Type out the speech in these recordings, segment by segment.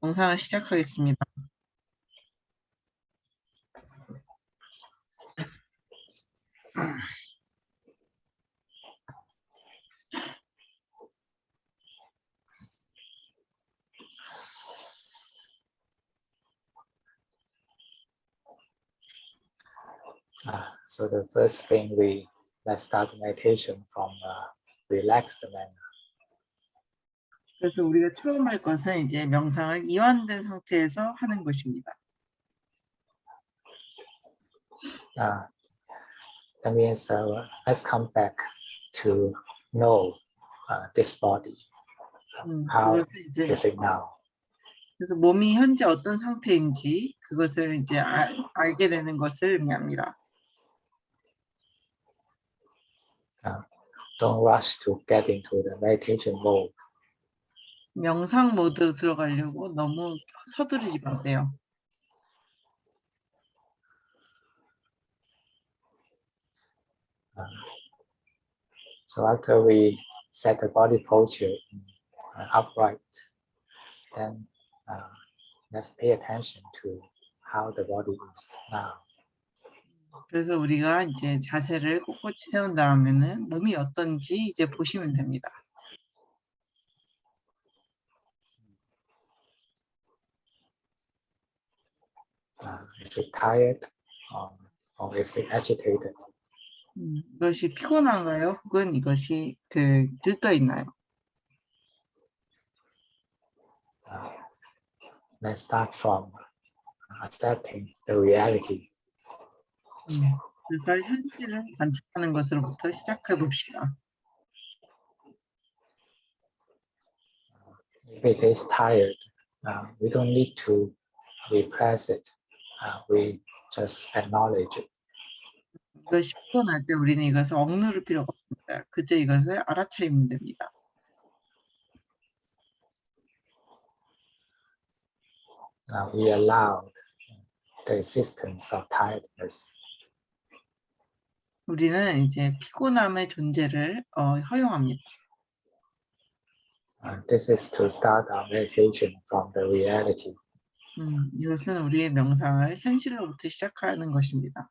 영상을 시작하겠습니다. So the first thing let's start meditation from a relaxed manner. 그래서 우리가 처음 할 것은 이제 명상을 이완된 상태에서 하는 것입니다. That means let's come back to know this body. How 이제, is it now? 그래서 몸이 현재 어떤 상태인지 그것을 이제 알게 되는 것을 의미합니다. Don't rush to get into the meditation mode. 명상 모드로 들어가려고 너무 서두르지 마세요. So after we set the body posture upright, then let's pay attention to how the body is now. 그래서 우리가 이제 자세를 꼿꼿이 세운 다음에는 몸이 어떤지 이제 보시면 됩니다. Is it tired or is it agitated? 이것이 피곤한가요? 혹은 이것이 들떠 있나요? Let's start from accepting the reality. 그래서 현실을 관찰하는 것으로부터 시작해 봅시다. If it is tired, we don't need to repress it. We just acknowledge it. 이것이 피곤할 때 우리는 이것을 억누를 필요가 없습니다. 그저 이것을 알아차리면 됩니다. We allow the existence of tiredness. 우리는 이제 피곤함의 존재를 허용합니다. This is to start our meditation from the reality. 이것은 우리의 명상을 현실로부터 시작하는 것입니다.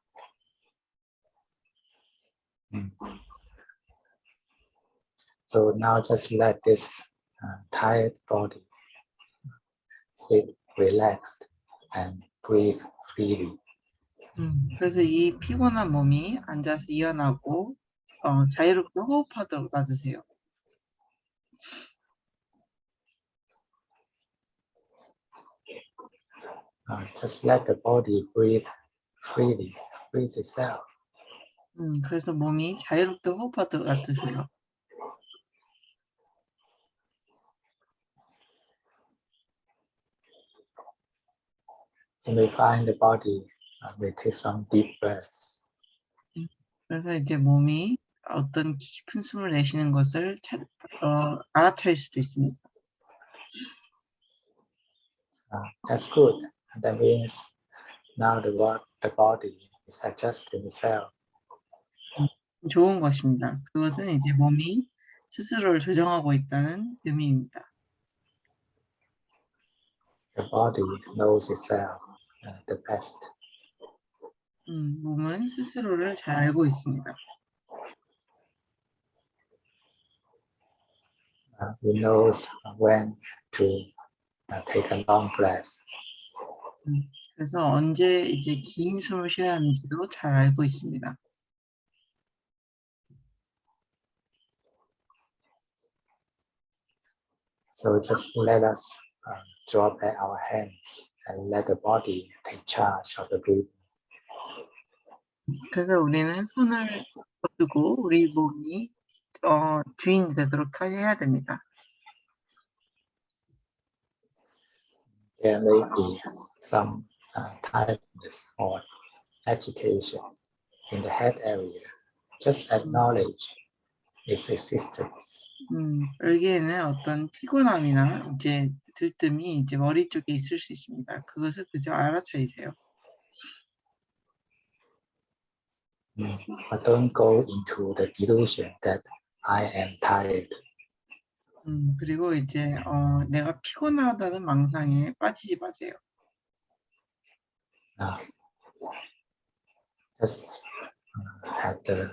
So now just let this tired body sit relaxed and breathe freely. 그래서 이 피곤한 몸이 앉아서 이완하고 자유롭게 호흡하도록 놔주세요. Just let the body breathe freely, breathe itself. 그래서 몸이 자유롭게 호흡하도록 놔두세요. You may find the body may take some deep breaths. 그래서 이제 몸이 어떤 깊은 숨을 내쉬는 것을 알아차릴 수도 있습니다. That's good. That means now the body is adjusting itself. 좋은 것입니다. 그것은 이제 몸이 스스로를 조정하고 있다는 의미입니다. The body knows itself the best. 몸은 스스로를 잘 알고 있습니다. It knows when to take a long breath. 그래서 언제 이제 긴 숨을 쉬어야 하는지도 잘 알고 있습니다. So just let us draw back our hands and let the body take charge of the breathing. 그래서 우리는 손을 뻗고 우리 몸이 주인이 되도록 해야 됩니다. There may be some tiredness or agitation in the head area. Just acknowledge its existence. 여기에는 어떤 피곤함이나 이제 들뜸이 이제 머리 쪽에 있을 수 있습니다. 그것을 그저 알아차리세요. But don't go into the delusion that I am tired. 그리고 이제 내가 피곤하다는 망상에 빠지지 마세요. Just have the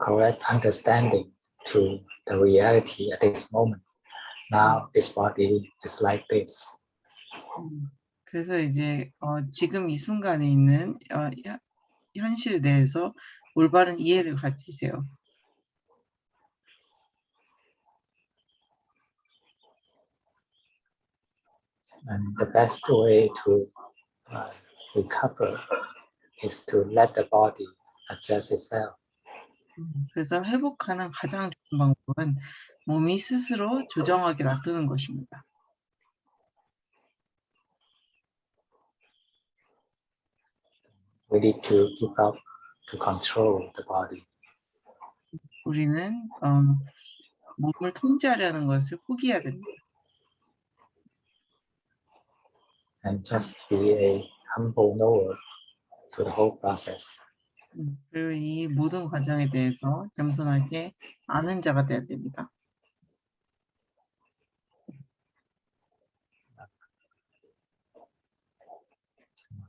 correct understanding to the reality at this moment. Now this body is like this. 그래서 이제 지금 이 순간에 있는 현실 내에서 올바른 이해를 가지세요. And the best way to recover is to let the body adjust itself. 그래서 회복하는 가장 좋은 방법은 몸이 스스로 조정하게 놔두는 것입니다. We need to give up to control the body. 우리는 몸을 통제하려는 것을 포기해야 됩니다. And just be a humble knower to the whole process. 그리고 이 모든 과정에 대해서 겸손하게 아는 자가 되어야 됩니다.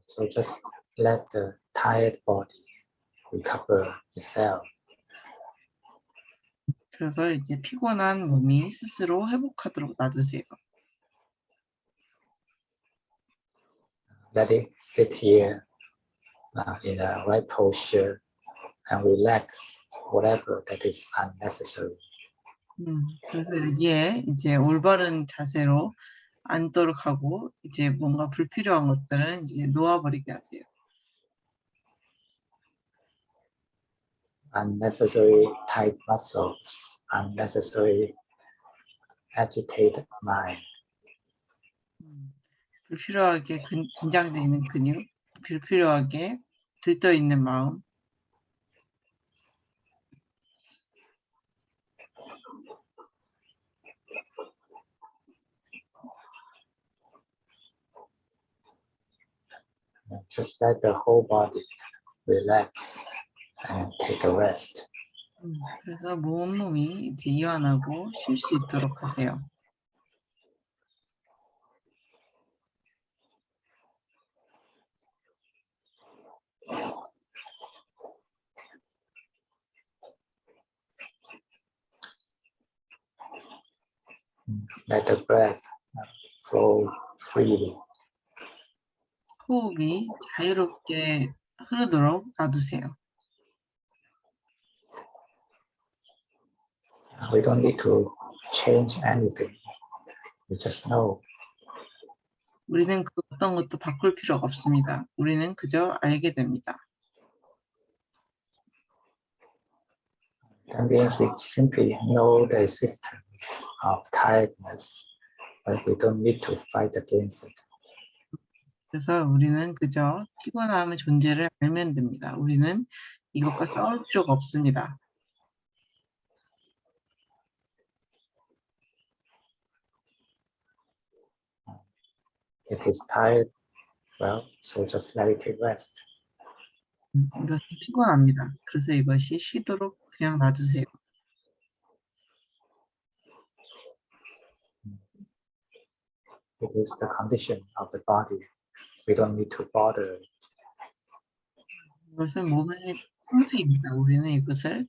So just let the tired body recover itself. 그래서 이제 피곤한 몸이 스스로 회복하도록 놔두세요. Let it sit here in a right posture and relax whatever that is unnecessary. 그래서 여기에 이제 올바른 자세로 앉도록 하고 이제 뭔가 불필요한 것들은 이제 놓아버리게 하세요. Unnecessary tight muscles, unnecessary agitated mind. 불필요하게 긴장되어 있는 근육, 불필요하게 들떠 있는 마음. Just let the whole body relax and take a rest. 그래서 몸이 이제 이완하고 쉴 수 있도록 하세요. Let the breath flow freely. 호흡이 자유롭게 흐르도록 놔두세요. We don't need to change anything. We just know. 우리는 그 어떤 것도 바꿀 필요가 없습니다. 우리는 그저 알게 됩니다. That means we simply know the existence of tiredness, but we don't need to fight against it. 그래서 우리는 그저 피곤함의 존재를 알면 됩니다. 우리는 이것과 싸울 필요가 없습니다. It is tired, well, so just let it take rest. 이것은 피곤합니다. 그래서 이것이 쉬도록 그냥 놔두세요. It is the condition of the body. We don't need to bother. 이것은 몸의 상태입니다. 우리는 이것을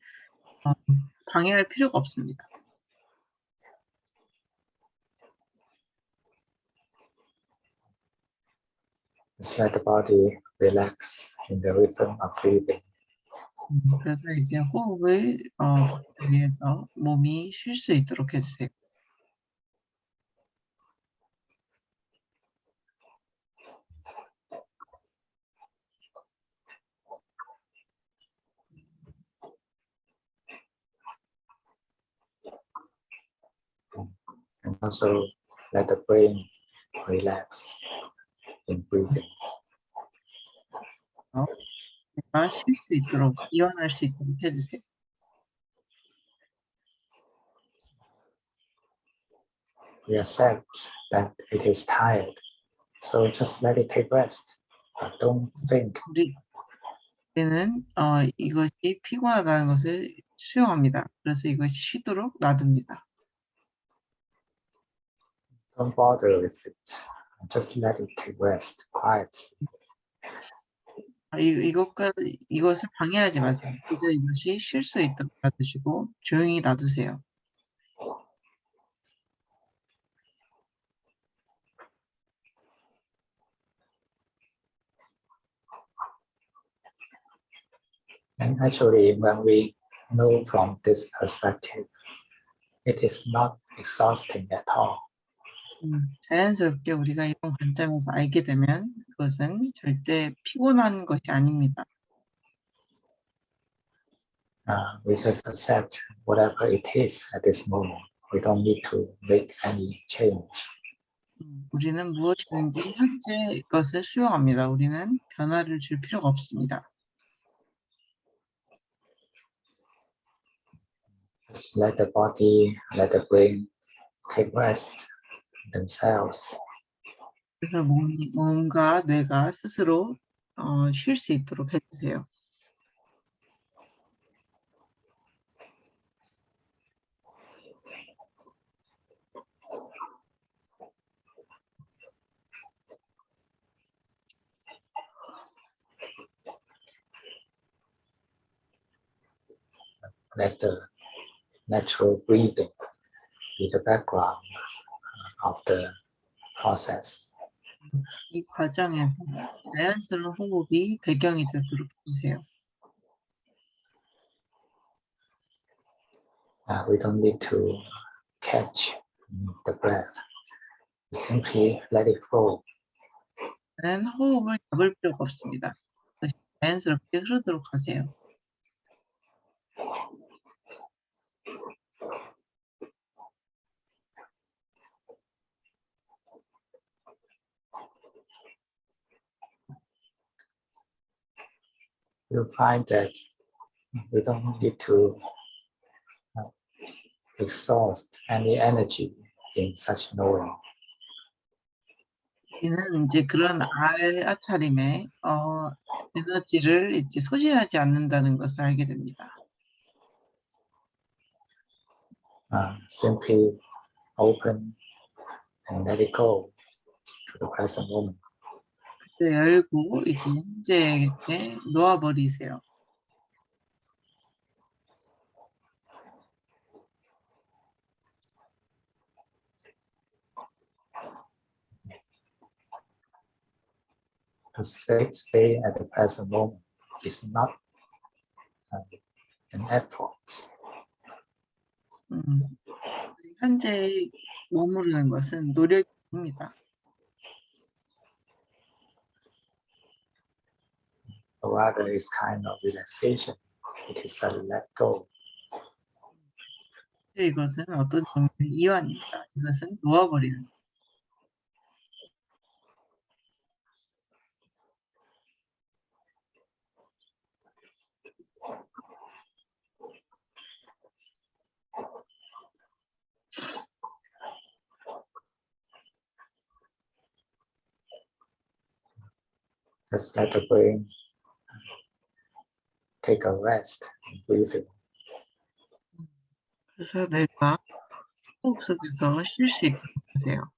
방해할 필요가 없습니다. Just let the body relax in the rhythm of breathing. 그래서 이제 호흡을 받기 위해서 몸이 쉴 수 있도록 해주세요. And also let the brain relax in breathing. 쉴 수 있도록, 이완할 수 있도록 해주세요. We accept that it is tired, so just let it take rest. But don't think. 우리는 이것이 피곤하다는 것을 수용합니다. 그래서 이것이 쉬도록 놔둡니다. Don't bother with it. Just let it take rest, quiet. 이것을 방해하지 마세요. 그저 이것이 쉴 수 있도록 놔두시고 조용히 놔두세요. And actually, when we know from this perspective, it is not exhausting at all. 자연스럽게 우리가 이런 관점에서 알게 되면 그것은 절대 피곤한 것이 아닙니다. We just accept whatever it is at this moment. We don't need to make any change. 우리는 무엇이든지 현재 것을 수용합니다. 우리는 변화를 줄 필요가 없습니다. Just let the body, let the brain take rest themselves. 그래서 몸과 뇌가 스스로 쉴 수 있도록 해주세요. Let the natural breathing be the background of the process. 이 과정에서 자연스러운 호흡이 배경이 되도록 해주세요. We don't need to catch the breath. Simply let it flow. 호흡을 잡을 필요가 없습니다. 자연스럽게 흐르도록 하세요. You'll find that we don't need to exhaust any energy in such knowing. 우리는 이제 그런 알아차림에 에너지를 이제 소진하지 않는다는 것을 알게 됩니다. Simply open and let it go to the present moment. 그때 열고 이제 현재에 놓아버리세요. To stay at the present moment is not an effort. 현재에 머무르는 것은 노력입니다. Rather, it's kind of relaxation. It is a let go. 이것은 어떤 종류의 이완입니다. 이것은 놓아버리는. Just let the brain take a rest in breathing. 그래서 내가 호흡 속에서 쉴 수 있도록 하세요.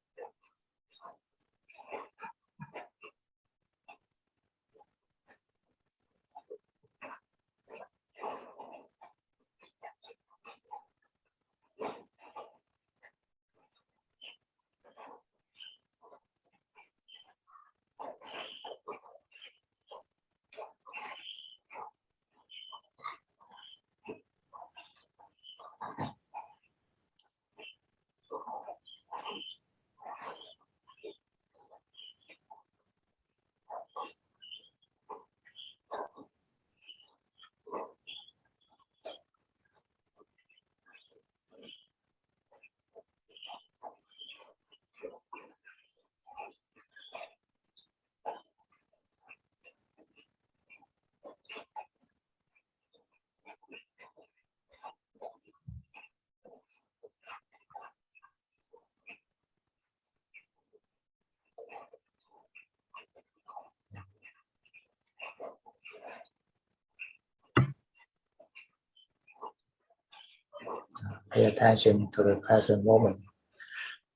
Pay attention to the present moment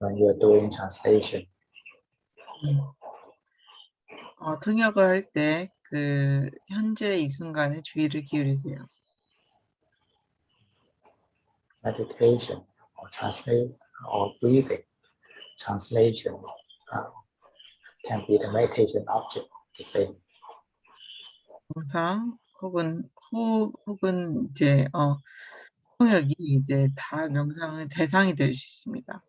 when you are doing translation. 통역을 할 때 그 현재 이 순간에 주의를 기울이세요. Meditation or translate or breathing translation can be the meditation object the same. 명상 혹은 호흡 혹은 이제 통역이 이제 다 명상의 대상이 될 수 있습니다.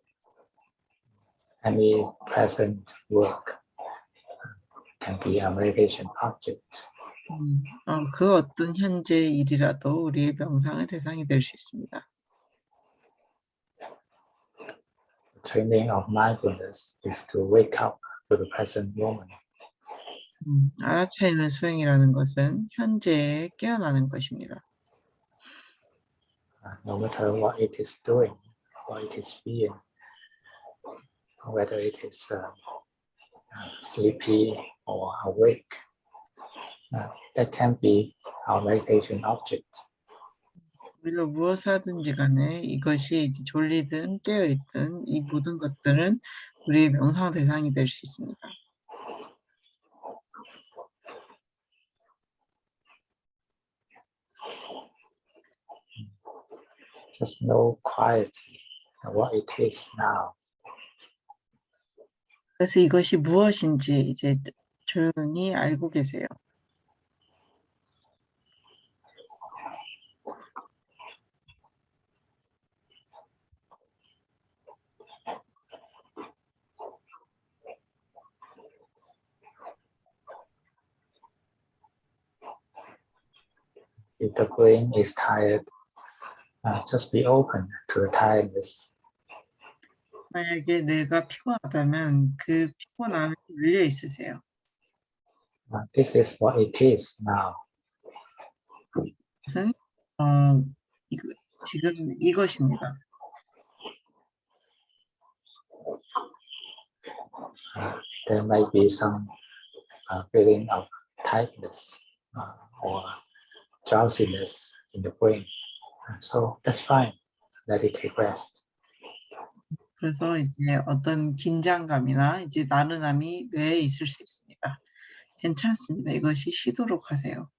Any present work can be a meditation object. 그 어떤 현재 일이라도 우리의 명상의 대상이 될 수 있습니다. The training of mindfulness is to wake up to the present moment. 알아차리는 수행이라는 것은 현재에 깨어나는 것입니다. No matter what it is doing, what it is being, whether it is sleepy or awake, that can be our meditation object. 우리가 무엇을 하든지 간에 이것이 이제 졸리든 깨어있든 이 모든 것들은 우리의 명상 대상이 될 수 있습니다. Just know quietly what it is now. 그래서 이것이 무엇인지 이제 조용히 알고 계세요. If the brain is tired, just be open to the tiredness. 만약에 내가 피곤하다면 그 피곤함에 열려 있으세요. This is what it is now. 것은 지금 이것입니다. There may be some feeling of tightness or drowsiness in the brain. So that's fine. Let it take rest. 그래서 이제 어떤 긴장감이나 이제 나른함이 뇌에 있을 수 있습니다. 괜찮습니다. 이것이 쉬도록 하세요.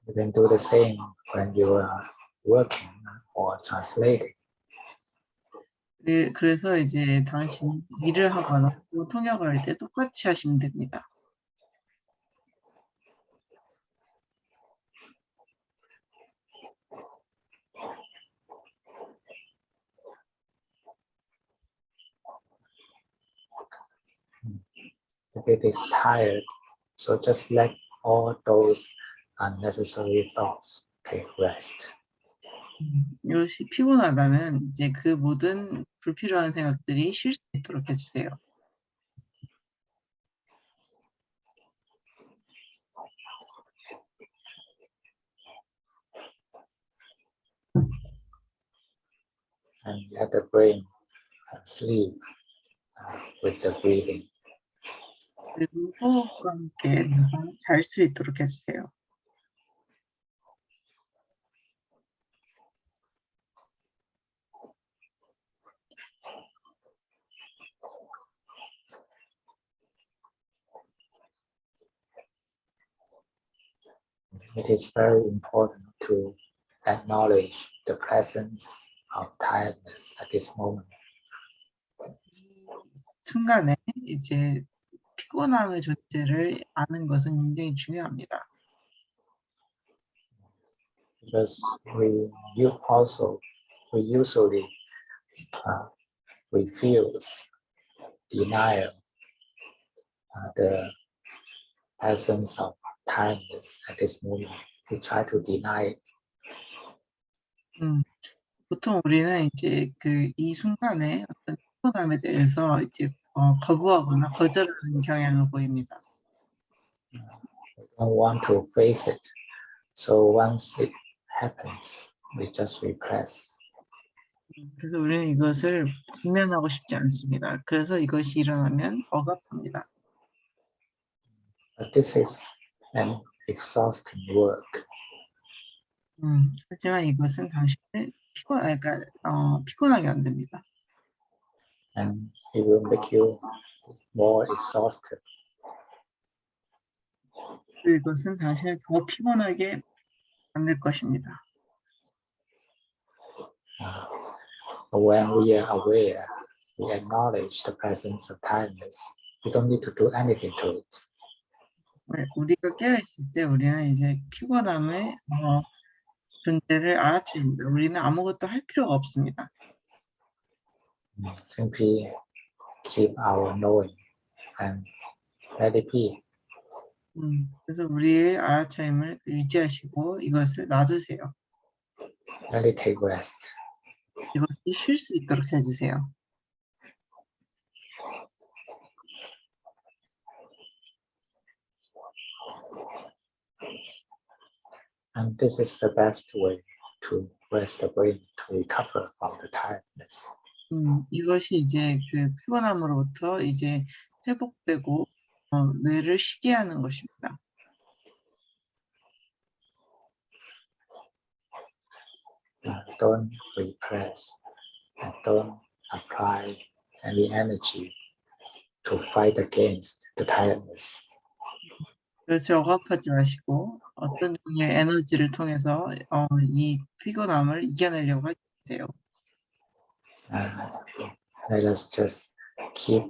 You can do the same when you are working or translating. 그래서 이제 당신 일을 하거나 또 통역을 할 때 똑같이 하시면 됩니다. If it is tired, so just let all those unnecessary thoughts take rest. 이것이 피곤하다면 이제 그 모든 불필요한 생각들이 쉴 수 있도록 해주세요. And let the brain sleep with the breathing. 그리고 호흡과 함께 내가 잘 수 있도록 해주세요. It is very important to acknowledge the presence of tiredness at this moment. 순간에 이제 피곤함의 존재를 아는 것은 굉장히 중요합니다. Because we usually we feel denial, the presence of tiredness at this moment. We try to deny it. 보통 우리는 이제 이 순간에 어떤 피곤함에 대해서 이제 거부하거나 거절하는 경향을 보입니다. We don't want to face it. So once it happens, we just repress. 그래서 우리는 이것을 직면하고 싶지 않습니다. 그래서 이것이 일어나면 억압합니다. But this is an exhausting work. 하지만 이것은 당신을 피곤하게 만듭니다. and it will make you more exhausted. 이것은 당신을 더 피곤하게 만들 것입니다. When we are aware, we acknowledge the presence of tiredness. We don't need to do anything to it. 우리가 깨어있을 때 우리는 이제 피곤함의 존재를 알아차립니다. 우리는 아무것도 할 필요가 없습니다. Simply keep our knowing and let it be. 그래서 우리의 알아차림을 유지하시고 이것을 놔두세요. Let it take rest. 이것이 쉴 수 있도록 해주세요. And this is the best way to rest the brain to recover from the tiredness. 이것이 이제 그 피곤함으로부터 이제 회복되고 뇌를 쉬게 하는 것입니다. Don't repress and don't apply any energy to fight against the tiredness. 그것을 억압하지 마시고 어떤 종류의 에너지를 통해서 이 피곤함을 이겨내려고 하지 마세요. Let us just keep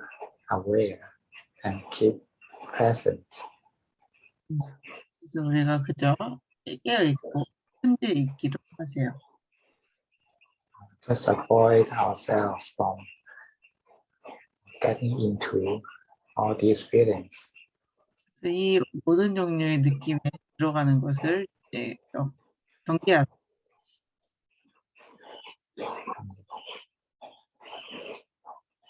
aware and keep present. 그래서 우리가 그저 깨어있고 현재 있기도 하세요. Just avoid ourselves from getting into all these feelings. 그래서 이 모든 종류의 느낌에 들어가는 것을 경계하세요.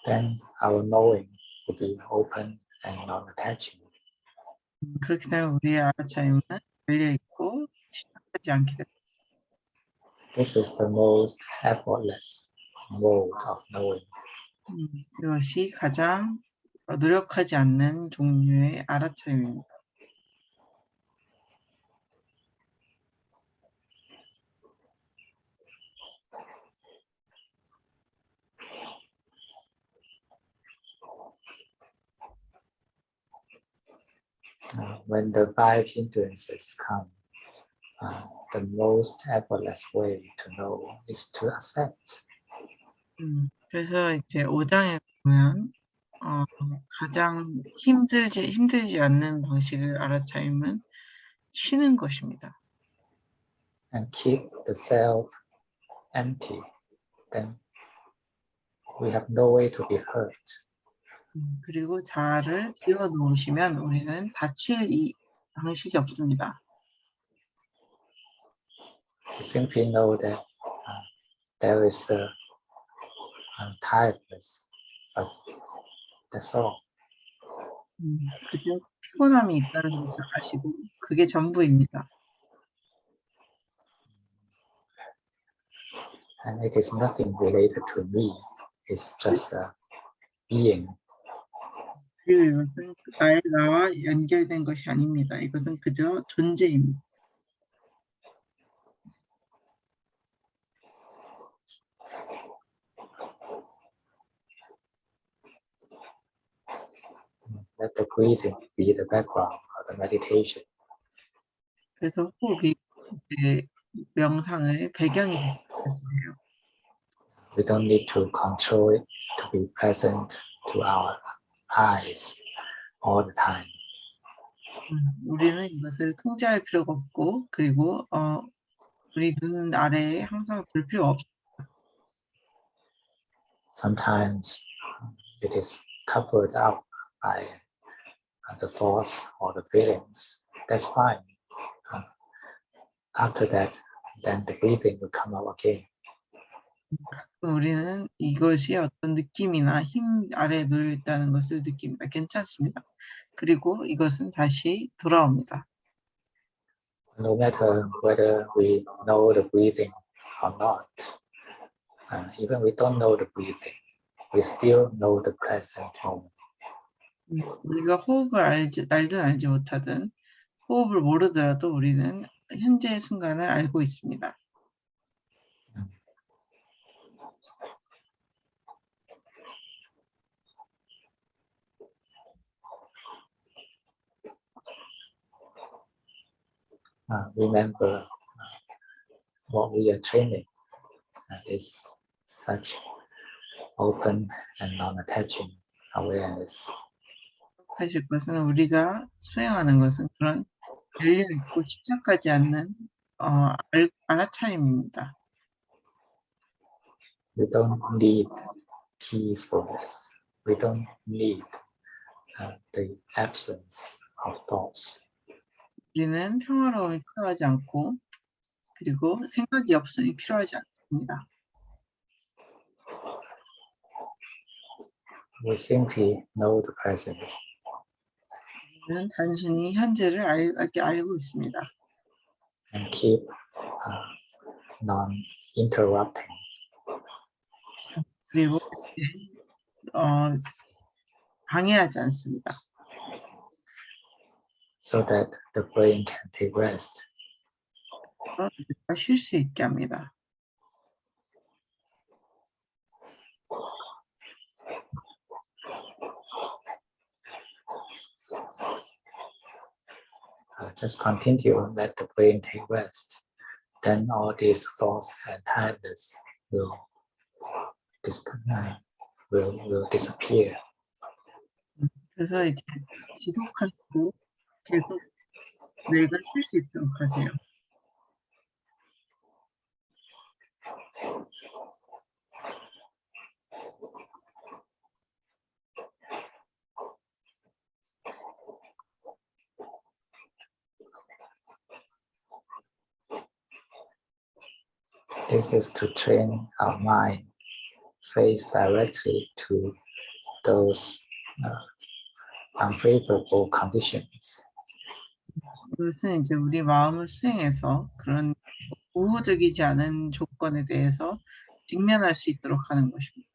Then our knowing will be open and non-attaching. 그렇게 되면 우리의 알아차림은 열려있고 집착하지 않게 됩니다. This is the most effortless mode of knowing. 이것이 가장 노력하지 않는 종류의 알아차림입니다. When the five hindrances come, the most effortless way to know is to accept. 그래서 이제 5장에 보면 가장 힘들지 않는 방식을 알아차림은 쉬는 것입니다. And keep the self empty. Then we have no way to be hurt. 그리고 자아를 비워놓으시면 우리는 다칠 이 방식이 없습니다. We simply know that there is a tiredness, but that's all. 그저 피곤함이 있다는 것을 아시고 그게 전부입니다. And it is nothing related to me. It's just a being. 그리고 이것은 나와 연결된 것이 아닙니다. 이것은 그저 존재입니다. Let the breathing be the background of the meditation. 그래서 호흡이 명상의 배경이 되어주세요. We don't need to control it to be present to our eyes all the time. 우리는 이것을 통제할 필요가 없고 그리고 우리 눈 아래에 항상 볼 필요 없습니다. Sometimes it is covered up by the thoughts or the feelings. That's fine. After that, then the breathing will come out again. 우리는 이것이 어떤 느낌이나 힘 아래에 놓여 있다는 것을 느낍니다. 괜찮습니다. 그리고 이것은 다시 돌아옵니다. No matter whether we know the breathing or not, even we don't know the breathing, we still know the present moment. 우리가 호흡을 알든 알지 못하든 호흡을 모르더라도 우리는 현재의 순간을 알고 있습니다. remember what we are training is such open and non-attaching awareness. 하실 것은 우리가 수행하는 것은 그런 열려 있고 집착하지 않는 알아차림입니다. We don't need peacefulness. We don't need the absence of thoughts. 우리는 평화로움이 필요하지 않고 그리고 생각이 없음이 필요하지 않습니다. We simply know the present. 우리는 단순히 현재를 알고 있습니다. And keep non-interrupting. 그리고 방해하지 않습니다. So that the brain can take rest. 쉴 수 있게 합니다. Just continue, let the brain take rest. Then all these thoughts and tiredness will disappear. 그래서 이제 지속하시고 계속 뇌가 쉴 수 있도록 하세요. This is to train our mind face directly to those unfavorable conditions. 이것은 이제 우리 마음을 수행해서 그런 우호적이지 않은 조건에 대해서 직면할 수 있도록 하는 것입니다.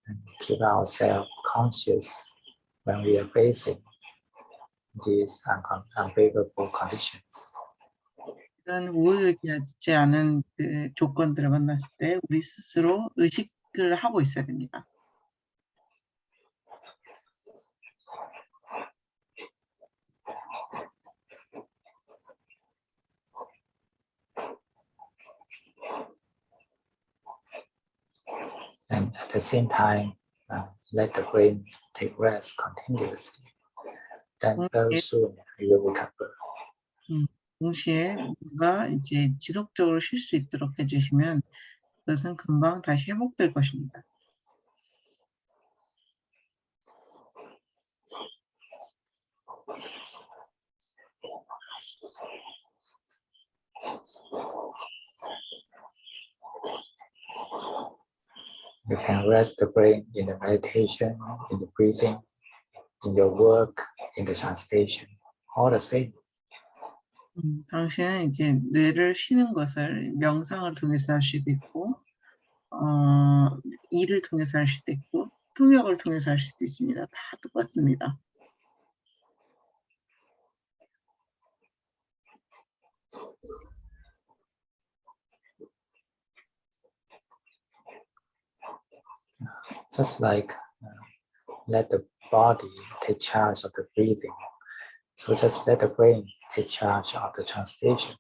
And keep ourselves conscious when we are facing these unfavorable conditions. 이런 우호적이지 않은 그 조건들을 만났을 때 우리 스스로 의식을 하고 있어야 됩니다. And at the same time, let the brain take rest continuously. Then very soon you will recover. 동시에 누가 이제 지속적으로 쉴 수 있도록 해주시면 그것은 금방 다시 회복될 것입니다. You can rest the brain in the meditation, in the breathing, in your work, in the translation, all the same. 당신은 이제 뇌를 쉬는 것을 명상을 통해서 할 수도 있고, 일을 통해서 할 수도 있고, 통역을 통해서 할 수도 있습니다. 다 똑같습니다. Just like let the body take charge of the breathing. So just let the brain take charge of the translation.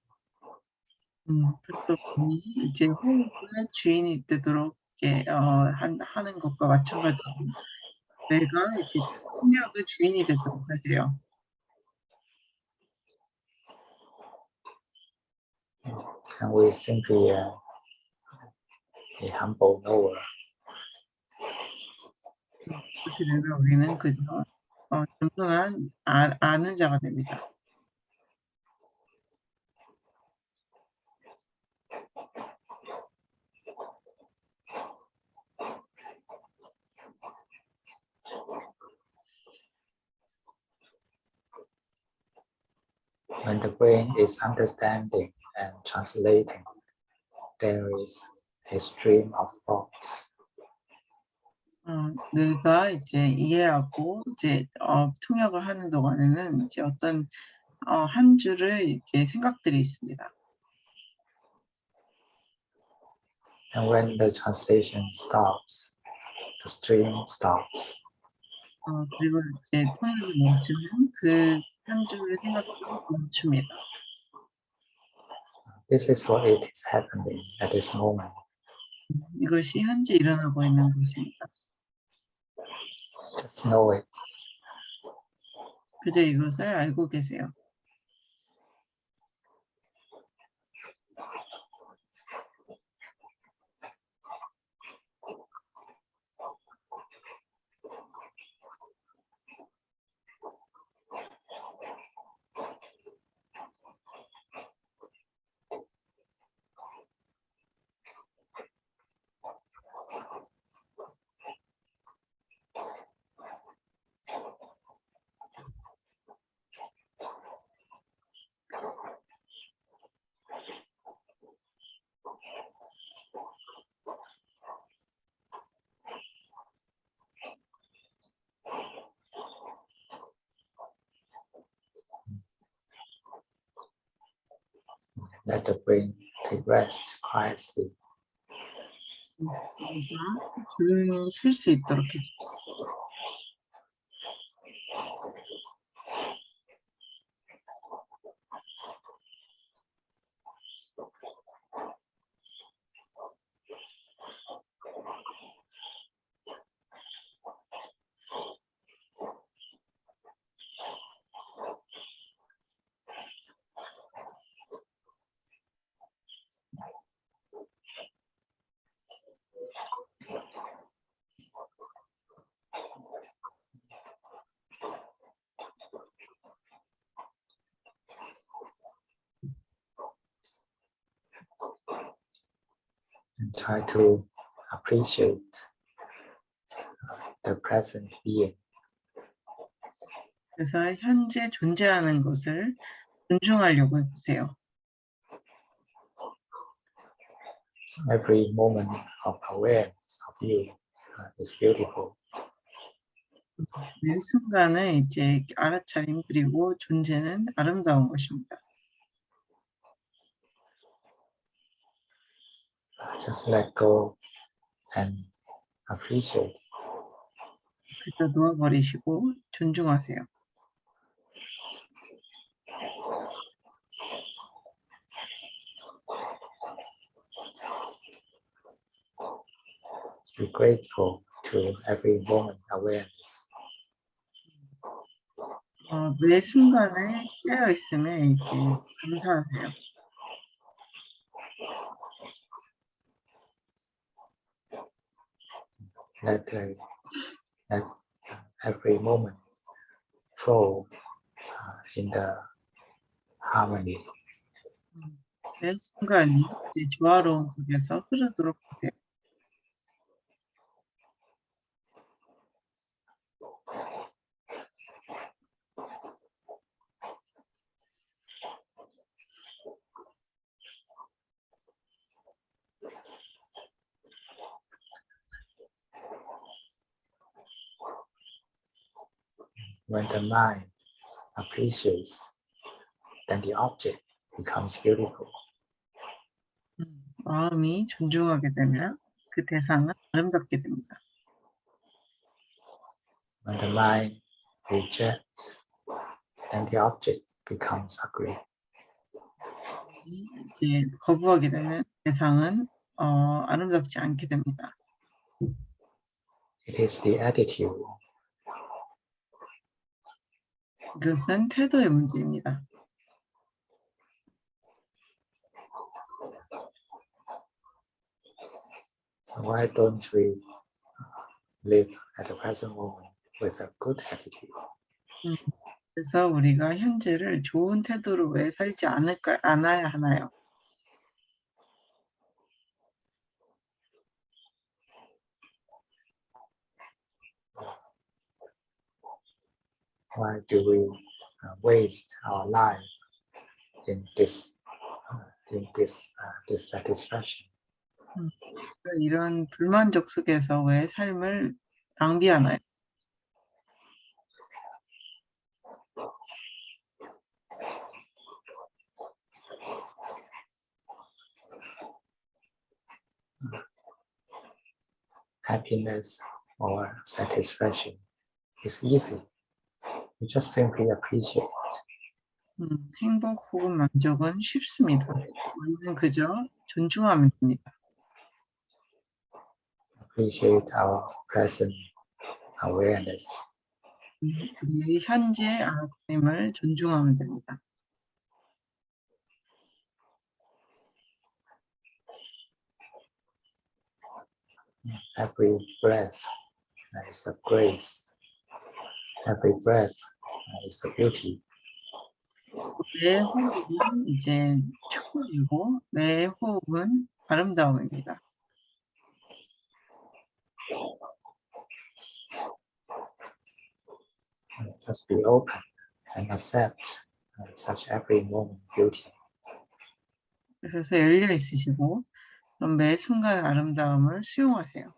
그렇더니 이제 호흡의 주인이 되도록 이렇게 하는 것과 마찬가지로 뇌가 이제 통역의 주인이 되도록 하세요. And we simply a humble knower. 그렇게 되면 우리는 그저 겸손한 아는 자가 됩니다. When the brain is understanding and translating, there is a stream of thoughts. 뇌가 이제 이해하고 이제 통역을 하는 동안에는 이제 어떤 한 줄의 이제 생각들이 있습니다. And when the translation stops, the stream stops. 그리고 이제 통역이 멈추면 그 한 줄의 생각도 멈춥니다. This is what it is happening at this moment. 이것이 현재 일어나고 있는 것입니다. Just know it. 그저 이것을 알고 계세요. Let the brain take rest quietly. 우리가 조용히 쉴 수 있도록 해줍니다. And try to appreciate the present being. 그래서 현재 존재하는 것을 존중하려고 해보세요. So every moment of awareness of you is beautiful. 매 순간의 이제 알아차림 그리고 존재는 아름다운 것입니다. Just let go and appreciate. 그저 놓아버리시고 존중하세요. Be grateful to every moment awareness. 매 순간에 깨어 있음에 이제 감사하세요. Let every moment flow in the harmony. 매 순간이 이제 조화로움 속에서 흐르도록 하세요. When the mind appreciates, then the object becomes beautiful. 마음이 존중하게 되면 그 대상은 아름답게 됩니다. When the mind rejects, then the object becomes ugly. 이제 거부하게 되면 대상은 아름답지 않게 됩니다. It is the attitude. 이것은 태도의 문제입니다. So why don't we live at the present moment with a good attitude? 그래서 우리가 현재를 좋은 태도로 왜 살지 않아야 하나요? Why do we waste our life in dissatisfaction? 이런 불만족 속에서 왜 삶을 낭비하나요? happiness or satisfaction is easy. You just simply appreciate. 행복 혹은 만족은 쉽습니다. 우리는 그저 존중하면 됩니다. Appreciate our present awareness. 우리의 현재 알아차림을 존중하면 됩니다. Every breath is a grace. Every breath is a beauty. 내 호흡은 이제 축복이고 내 호흡은 아름다움입니다. Just be open and accept such every moment beauty. 그래서 열려 있으시고 그럼 매 순간 아름다움을 수용하세요.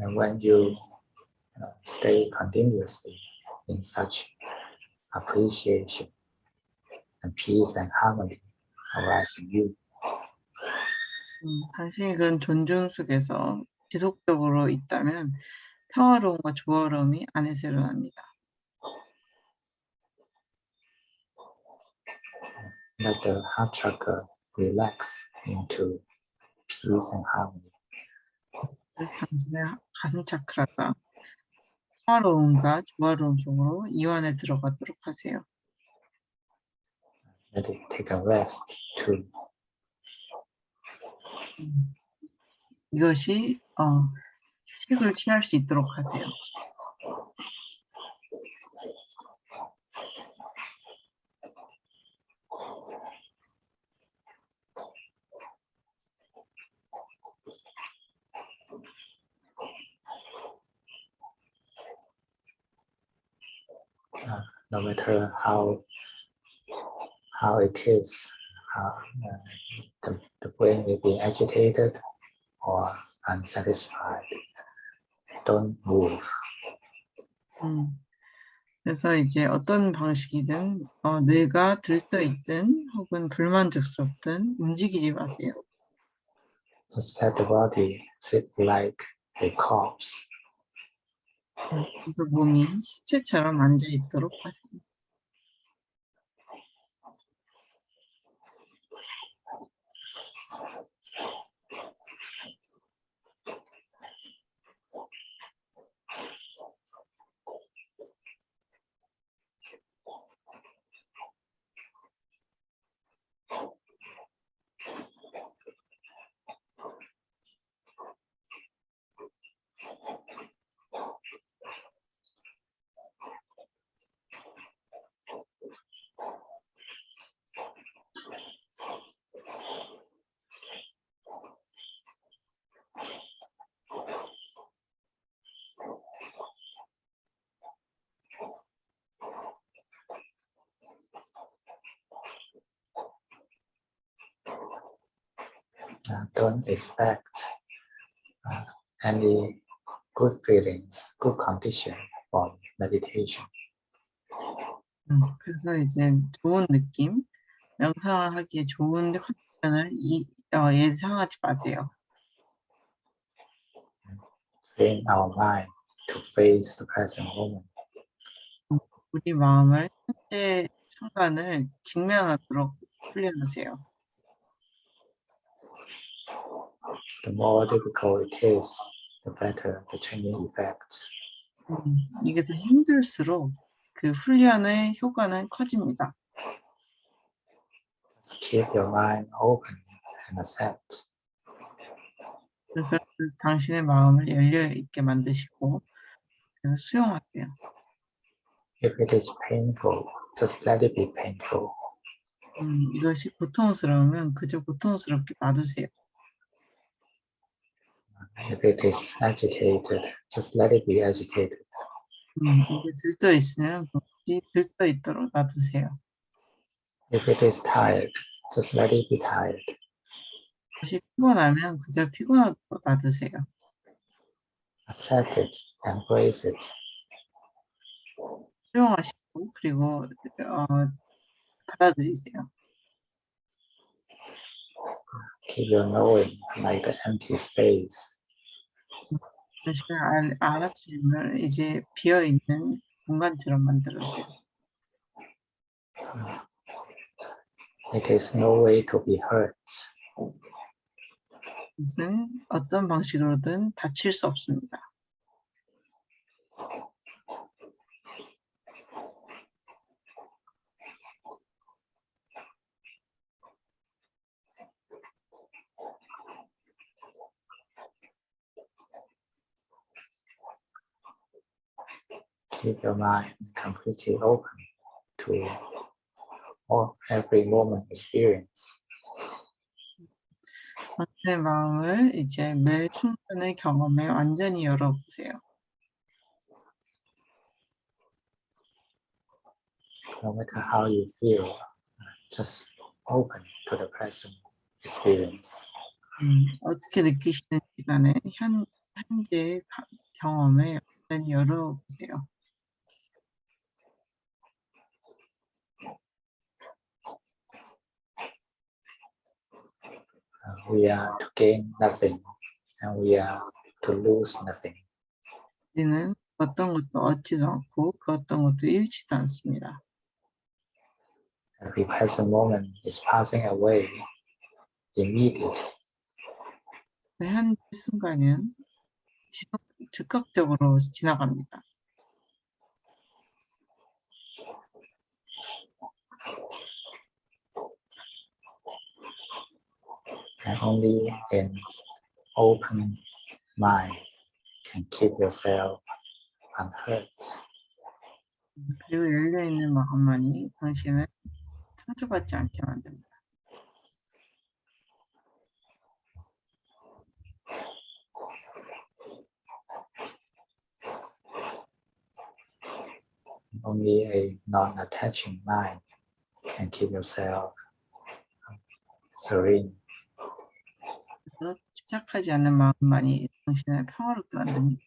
And when you stay continuously in such appreciation and peace and harmony arise in you. 당신이 그런 존중 속에서 지속적으로 있다면 평화로움과 조화로움이 안에서 일어납니다. Let the heart chakra relax into peace and harmony. 그래서 당신의 가슴 차크라가 평화로움과 조화로움 속으로 이완에 들어가도록 하세요. Let it take a rest too. 이것이 휴식을 취할 수 있도록 하세요. No matter how it is, the brain may be agitated or unsatisfied. Don't move. 그래서 이제 어떤 방식이든 뇌가 들떠있든 혹은 불만족스럽든 움직이지 마세요. Just let the body sit like a corpse. 그래서 몸이 시체처럼 앉아있도록 하세요. don't expect any good feelings, good condition from meditation. 그래서 이제 좋은 느낌, 명상을 하기에 좋은 컨디션을 예상하지 마세요. Train our mind to face the present moment. 우리 마음을 현재 순간을 직면하도록 훈련하세요. The more difficult it is, the better the training effect. 이게 더 힘들수록 그 훈련의 효과는 커집니다. Keep your mind open and accept. 그래서 당신의 마음을 열려 있게 만드시고 수용하세요. If it is painful, just let it be painful. 이것이 고통스러우면 그저 고통스럽게 놔두세요. If it is agitated, just let it be agitated. 이게 들떠 있으면 그것이 들떠 있도록 놔두세요. If it is tired, just let it be tired. 그것이 피곤하면 그저 피곤하도록 놔두세요. Accept it, embrace it. 수용하시고 그리고 받아들이세요. Keep your knowing like an empty space. 당신의 알아차림을 이제 비어있는 공간처럼 만들어주세요. It is no way to be hurt. 이것은 어떤 방식으로든 다칠 수 없습니다. Keep your mind completely open to every moment experience. 당신의 마음을 이제 매 순간의 경험에 완전히 열어보세요. No matter how you feel, just open to the present experience. 어떻게 느끼시는지 간에 현재의 경험에 완전히 열어보세요. We are to gain nothing and we are to lose nothing. 우리는 어떤 것도 얻지도 않고 그 어떤 것도 잃지도 않습니다. Every present moment is passing away immediately. 현재 순간은 즉각적으로 지나갑니다. And only an open mind can keep yourself unhurt. 그리고 열려있는 마음만이 당신을 상처받지 않게 만듭니다. Only a non-attaching mind can keep yourself serene. 그래서 집착하지 않는 마음만이 당신을 평화롭게 만듭니다.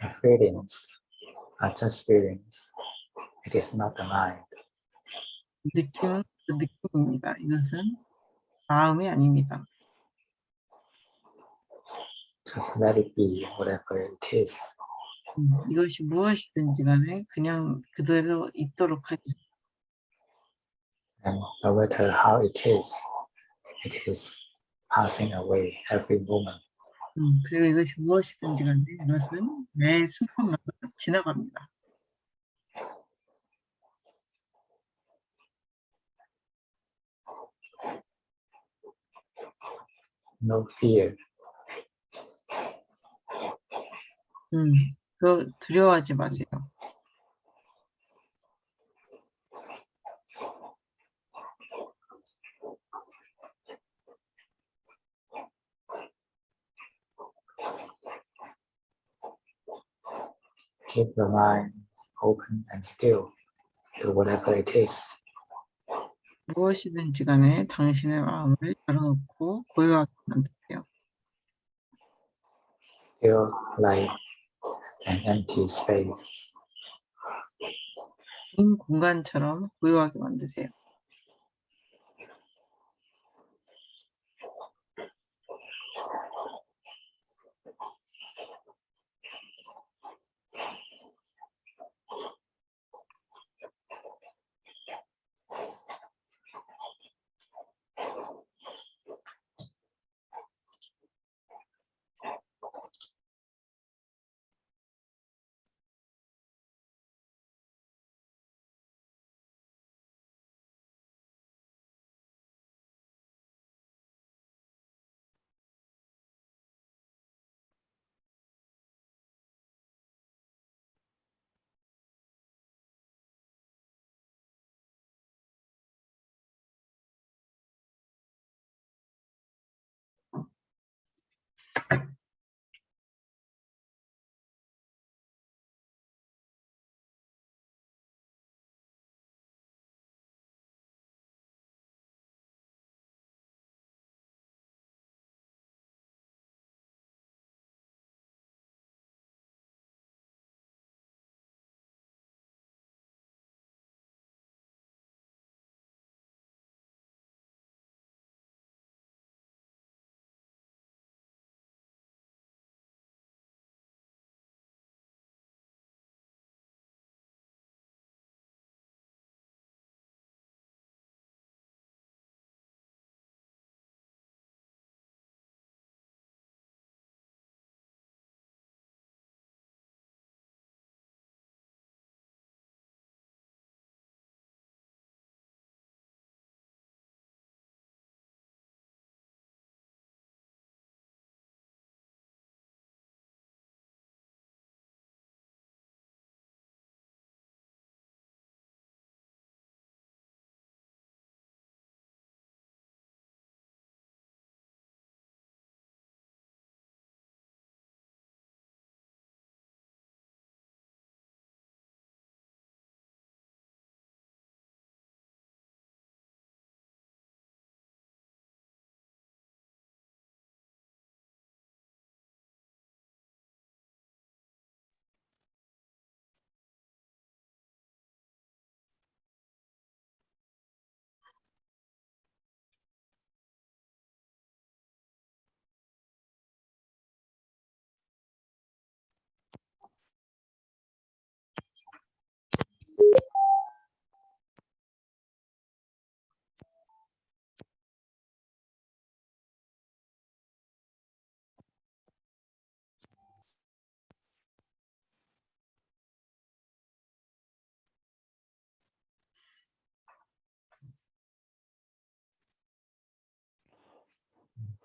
The feelings are just feelings. It is not the mind. 느낌은 그 느낌입니다. 이것은 마음이 아닙니다. Just let it be whatever it is. 이것이 무엇이든지 간에 그냥 그대로 있도록 해주세요. And no matter how it is passing away every moment. 그리고 이것이 무엇이든지 간에 이것은 매 순간마다 지나갑니다. No fear. 그 두려워하지 마세요. keep your mind open and still to whatever it is. 무엇이든지 간에 당신의 마음을 열어놓고 고요하게 만드세요. Feel like an empty space. 빈 공간처럼 고요하게 만드세요.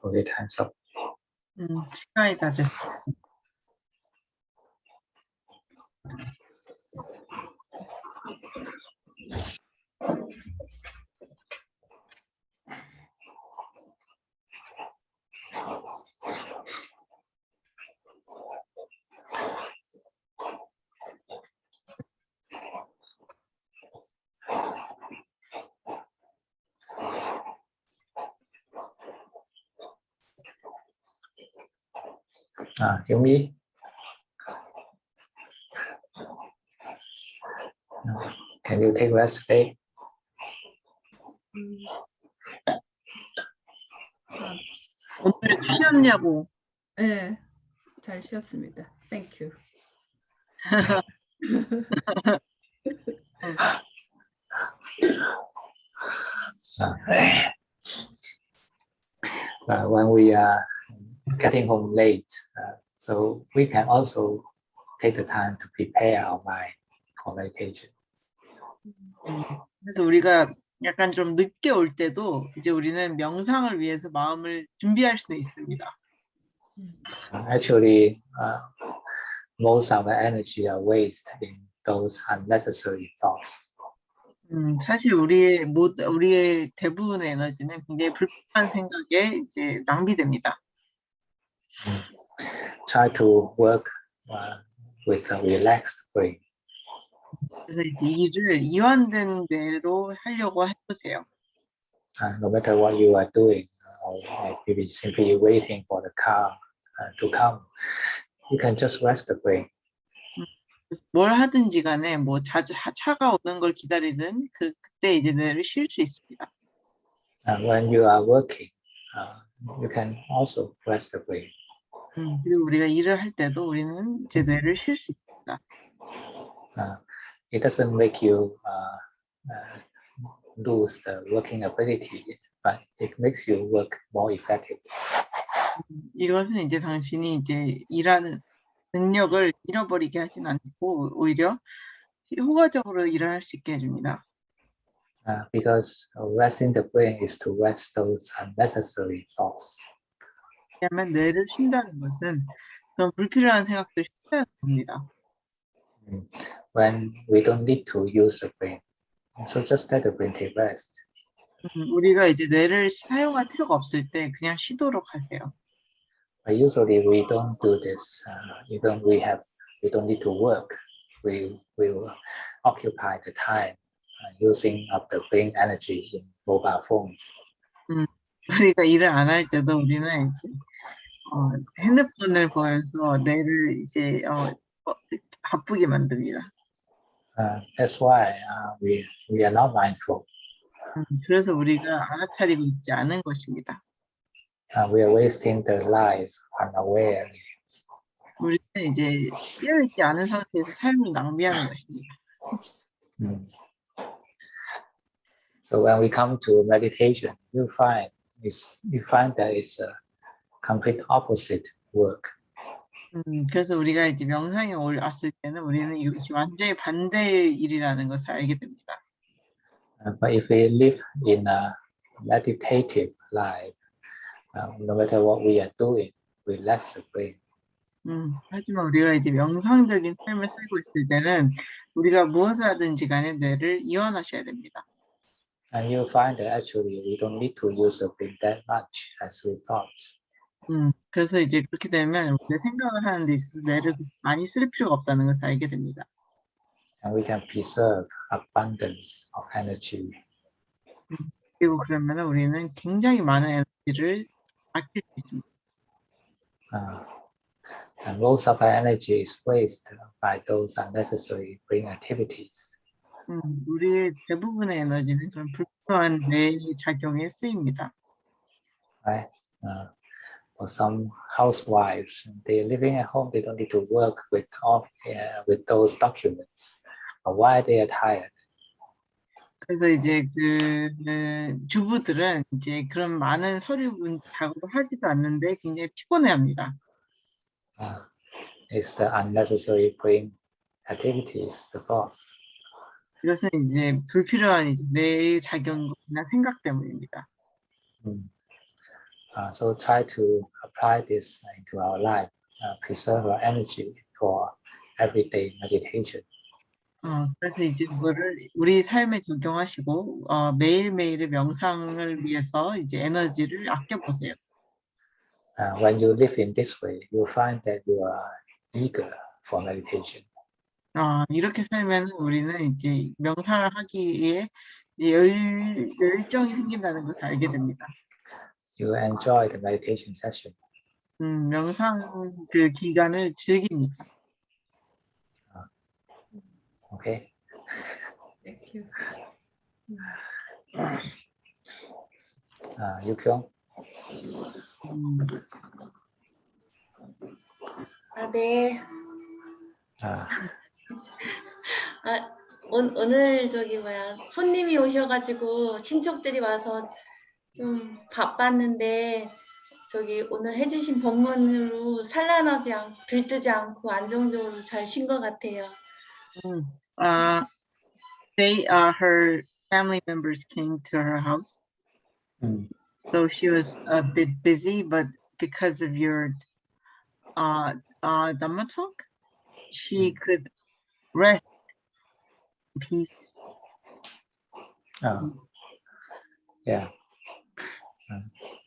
Okay, time's up. 시간이 다 됐어요. Hear me? Can you take rest today? 오늘 쉬었냐고. 네, 잘 쉬었습니다. Thank you. When we are getting home late, so we can also take the time to prepare our mind for meditation. 그래서 우리가 약간 좀 늦게 올 때도 이제 우리는 명상을 위해서 마음을 준비할 수도 있습니다. Actually, most of our energy are wasted in those unnecessary thoughts. 사실 우리의 대부분의 에너지는 굉장히 불필요한 생각에 이제 낭비됩니다. Try to work with a relaxed brain. 그래서 이제 일을 이완된 뇌로 하려고 해보세요. No matter what you are doing, or maybe simply waiting for the car to come, you can just rest the brain. 그래서 뭘 하든지 간에 뭐 차가 오는 걸 기다리든 그때 이제 뇌를 쉴 수 있습니다. When you are working, you can also rest the brain. 그리고 우리가 일을 할 때도 우리는 이제 뇌를 쉴 수 있습니다. It doesn't make you lose the working ability, but it makes you work more effective. 이것은 이제 당신이 이제 일하는 능력을 잃어버리게 하진 않고 오히려 효과적으로 일을 할 수 있게 해줍니다. Because resting the brain is to rest those unnecessary thoughts. 왜냐하면 뇌를 쉰다는 것은 그런 불필요한 생각들 쉰다는 겁니다. When we don't need to use the brain, so just let the brain take rest. 우리가 이제 뇌를 사용할 필요가 없을 때 그냥 쉬도록 하세요. But usually we don't do this. Even we don't need to work. We will occupy the time using up the brain energy in mobile phones. 우리가 일을 안 할 때도 우리는 이제 핸드폰을 보면서 뇌를 이제 바쁘게 만듭니다. That's why we are not mindful. 그래서 우리가 알아차리고 있지 않은 것입니다. We are wasting the life unawarely. 우리는 이제 깨어있지 않은 상태에서 삶을 낭비하는 것입니다. So when we come to meditation, you find that it's a complete opposite work. 그래서 우리가 이제 명상에 왔을 때는 우리는 이것이 완전히 반대의 일이라는 것을 알게 됩니다. But if we live in a meditative life, no matter what we are doing, we relax the brain. 하지만 우리가 이제 명상적인 삶을 살고 있을 때는 우리가 무엇을 하든지 간에 뇌를 이완하셔야 됩니다. And you find that actually we don't need to use the brain that much as we thought. 그래서 이제 그렇게 되면 우리가 생각을 하는 데 있어서 뇌를 많이 쓸 필요가 없다는 것을 알게 됩니다. And we can preserve abundance of energy. 그리고 그러면 우리는 굉장히 많은 에너지를 아낄 수 있습니다. And most of our energy is wasted by those unnecessary brain activities. 우리의 대부분의 에너지는 그런 불필요한 뇌의 작용에 쓰입니다. Right? For some housewives, they're living at home. They don't need to work with those documents. But why they are tired? 그래서 이제 주부들은 이제 그런 많은 서류 작업을 하지도 않는데 굉장히 피곤해합니다. It's the unnecessary brain activities, the thoughts. 이것은 이제 불필요한 이제 뇌의 작용이나 생각 때문입니다. So try to apply this into our life, preserve our energy for everyday meditation. 그래서 이제 그거를 우리 삶에 적용하시고 매일매일의 명상을 위해서 이제 에너지를 아껴보세요. When you live in this way, you'll find that you are eager for meditation. 이렇게 살면 우리는 이제 명상을 하기에 이제 열정이 생긴다는 것을 알게 됩니다. You enjoy the meditation session. 명상 그 기간을 즐깁니다. Okay. Thank you. 유경. 네. 오늘 손님이 오셔가지고 친척들이 와서 좀 바빴는데 오늘 해주신 법문으로 산란하지 않고 들뜨지 않고 안정적으로 잘 쉰 것 같아요. They her family members came to her house, so she was a bit busy, but because of your Dhamma talk, she could rest in peace. Yeah.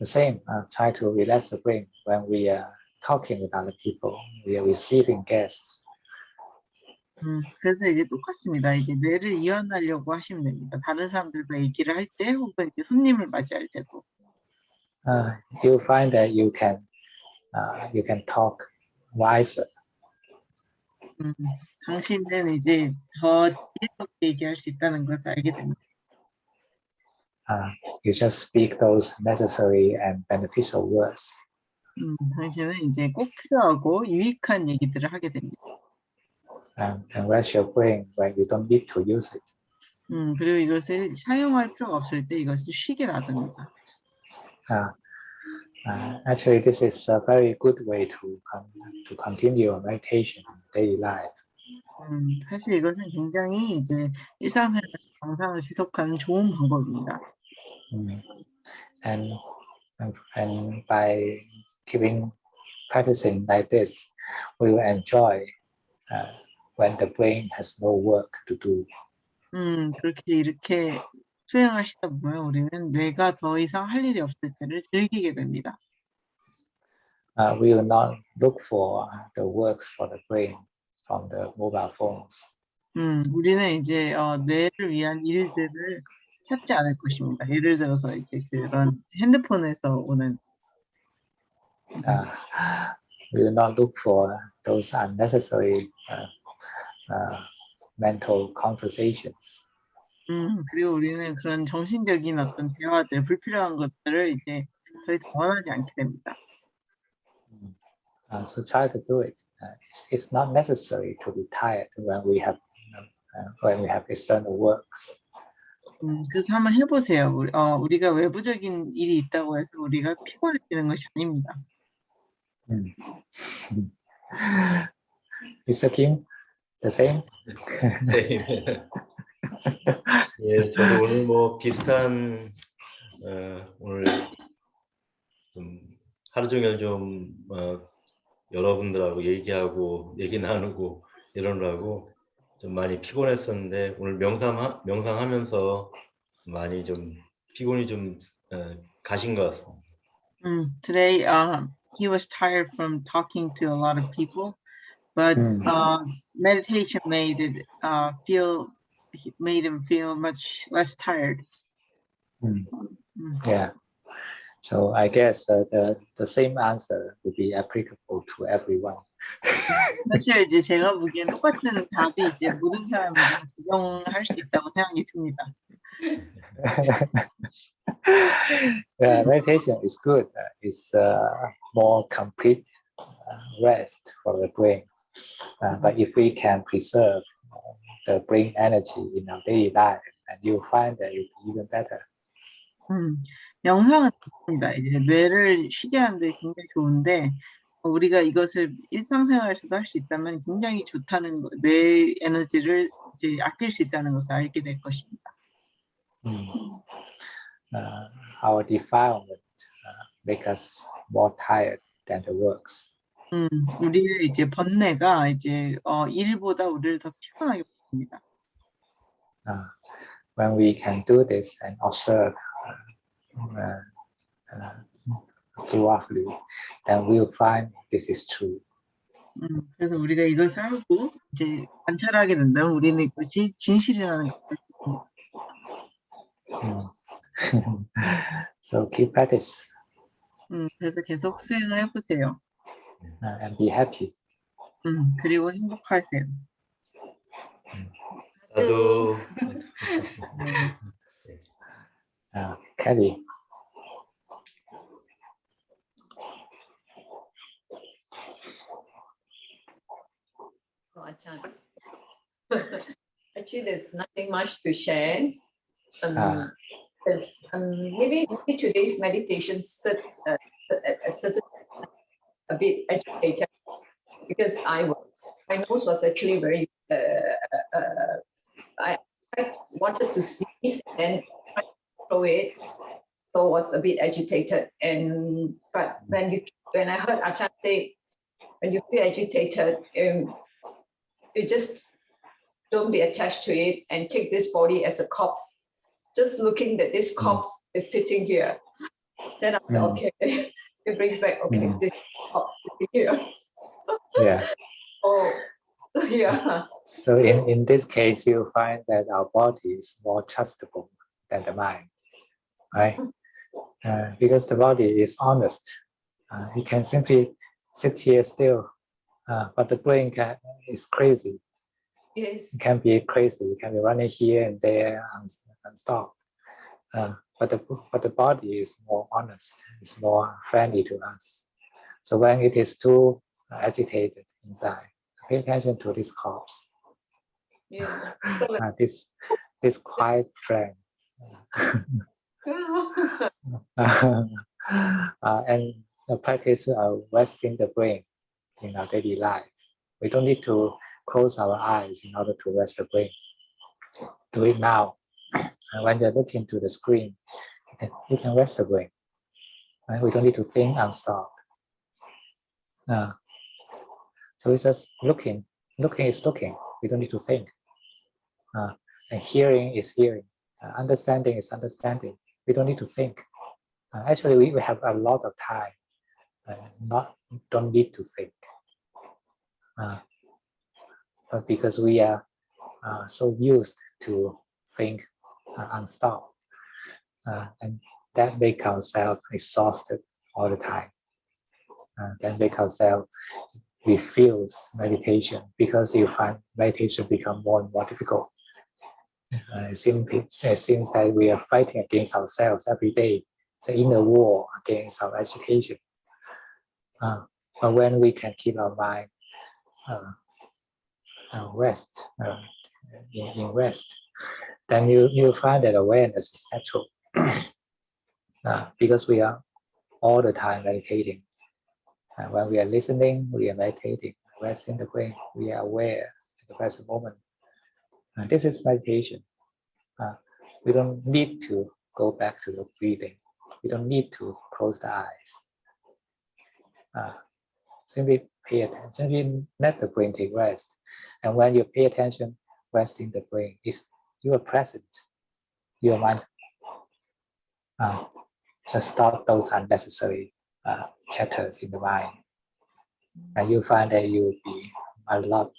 The same. Try to relax the brain when we are talking with other people. We are receiving guests. 그래서 이제 똑같습니다. 이제 뇌를 이완하려고 하시면 됩니다. 다른 사람들과 얘기를 할 때, 혹은 이제 손님을 맞이할 때도. You find that you can talk wiser. 당신은 이제 더 지혜롭게 얘기할 수 있다는 것을 알게 됩니다. You just speak those necessary and beneficial words. 당신은 이제 꼭 필요하고 유익한 얘기들을 하게 됩니다. And rest your brain when you don't need to use it. 그리고 이것을 사용할 필요가 없을 때 이것을 쉬게 놔둡니다. Actually, this is a very good way to continue your meditation in daily life. 사실 이것은 굉장히 이제 일상생활 명상을 지속하는 좋은 방법입니다. And by practicing like this, we will enjoy when the brain has no work to do. 이렇게 수행하시다 보면 우리는 뇌가 더 이상 할 일이 없을 때를 즐기게 됩니다. We will not look for the works for the brain from the mobile phones. 우리는 이제 뇌를 위한 일들을 찾지 않을 것입니다. 예를 들어서 이제 그런 핸드폰에서 오는 We will not look for those unnecessary mental conversations. 그리고 우리는 그런 정신적인 어떤 대화들, 불필요한 것들을 이제 더 이상 원하지 않게 됩니다. So try to do it. It's not necessary to be tired when we have external works. 그래서 한번 해보세요. 우리가 외부적인 일이 있다고 해서 우리가 피곤해지는 것이 아닙니다. Mr. Kim, the same? 예, 저도 오늘 뭐 비슷한 오늘 좀 하루 종일 좀 여러분들하고 얘기 나누고 이러느라고 좀 많이 피곤했었는데 오늘 명상하면서 많이 좀 피곤이 좀 가신 것 같습니다. Today, he was tired from talking to a lot of people, but meditation made him feel much less tired. Yeah. So I guess the same answer would be applicable to everyone. 사실 이제 제가 보기엔 똑같은 답이 이제 모든 사람에게 적용할 수 있다고 생각이 듭니다. Yeah, meditation is good. It's more complete rest for the brain. But if we can preserve the brain energy in our daily life, and you'll find that it'll be even better. 명상은 좋습니다. 이제 뇌를 쉬게 하는데 굉장히 좋은데 우리가 이것을 일상생활에서도 할 수 있다면 굉장히 좋다는 거, 뇌 에너지를 이제 아낄 수 있다는 것을 알게 될 것입니다. Our defilement make us more tired than the works. 우리의 이제 번뇌가 이제 일보다 우리를 더 피곤하게 만듭니다. When we can do this and observe thoroughly, then we'll find this is true. 그래서 우리가 이것을 하고 이제 관찰하게 된다면 우리는 이것이 진실이라는 것을 봅니다. So keep practice. 그래서 계속 수행을 해보세요. And be happy. 그리고 행복하세요. 나도 Kelly. Ajahn. Actually, there's nothing much to share. Maybe today's meditation a bit agitated because my nose was actually very. I wanted to sneeze and throw it, so was a bit agitated. But when I heard Ajahn say, when you feel agitated, you just don't be attached to it and take this body as a corpse. Just looking that this corpse is sitting here. Then I'm like, okay, it brings back, okay, this corpse sitting here. Yeah. Oh, Yeah. So in this case, you find that our body is more trustable than the mind, right? Because the body is honest. It can simply sit here still, but the brain is crazy. Yes. It can be crazy. It can be running here and there and stop. But the body is more honest. It's more friendly to us. So when it is too agitated inside, pay attention to this corpse. Yeah. This quiet friend. And the practice of resting the brain in our daily life. We don't need to close our eyes in order to rest the brain. Do it now. And when you're looking to the screen, you can rest the brain. Right? We don't need to think and stop. So it's just looking. Looking is looking. We don't need to think. And hearing is hearing. Understanding is understanding. We don't need to think. Actually, we have a lot of time. Don't need to think. But because we are so used to think and stop, and that make ourselves exhausted all the time. That make ourselves refuse meditation because you find meditation become more and more difficult. It seems that we are fighting against ourselves every day. It's an inner war against our agitation. But when we can keep our mind rest, in rest, then you find that awareness is natural. Because we are all the time meditating. When we are listening, we are meditating. Resting the brain, we are aware at the present moment. This is meditation. We don't need to go back to the breathing. We don't need to close the eyes. Simply pay attention. Simply let the brain take rest. And when you pay attention, resting the brain, you are present. You are mindful. Just stop those unnecessary chatters in the mind. And you find that you will be a lot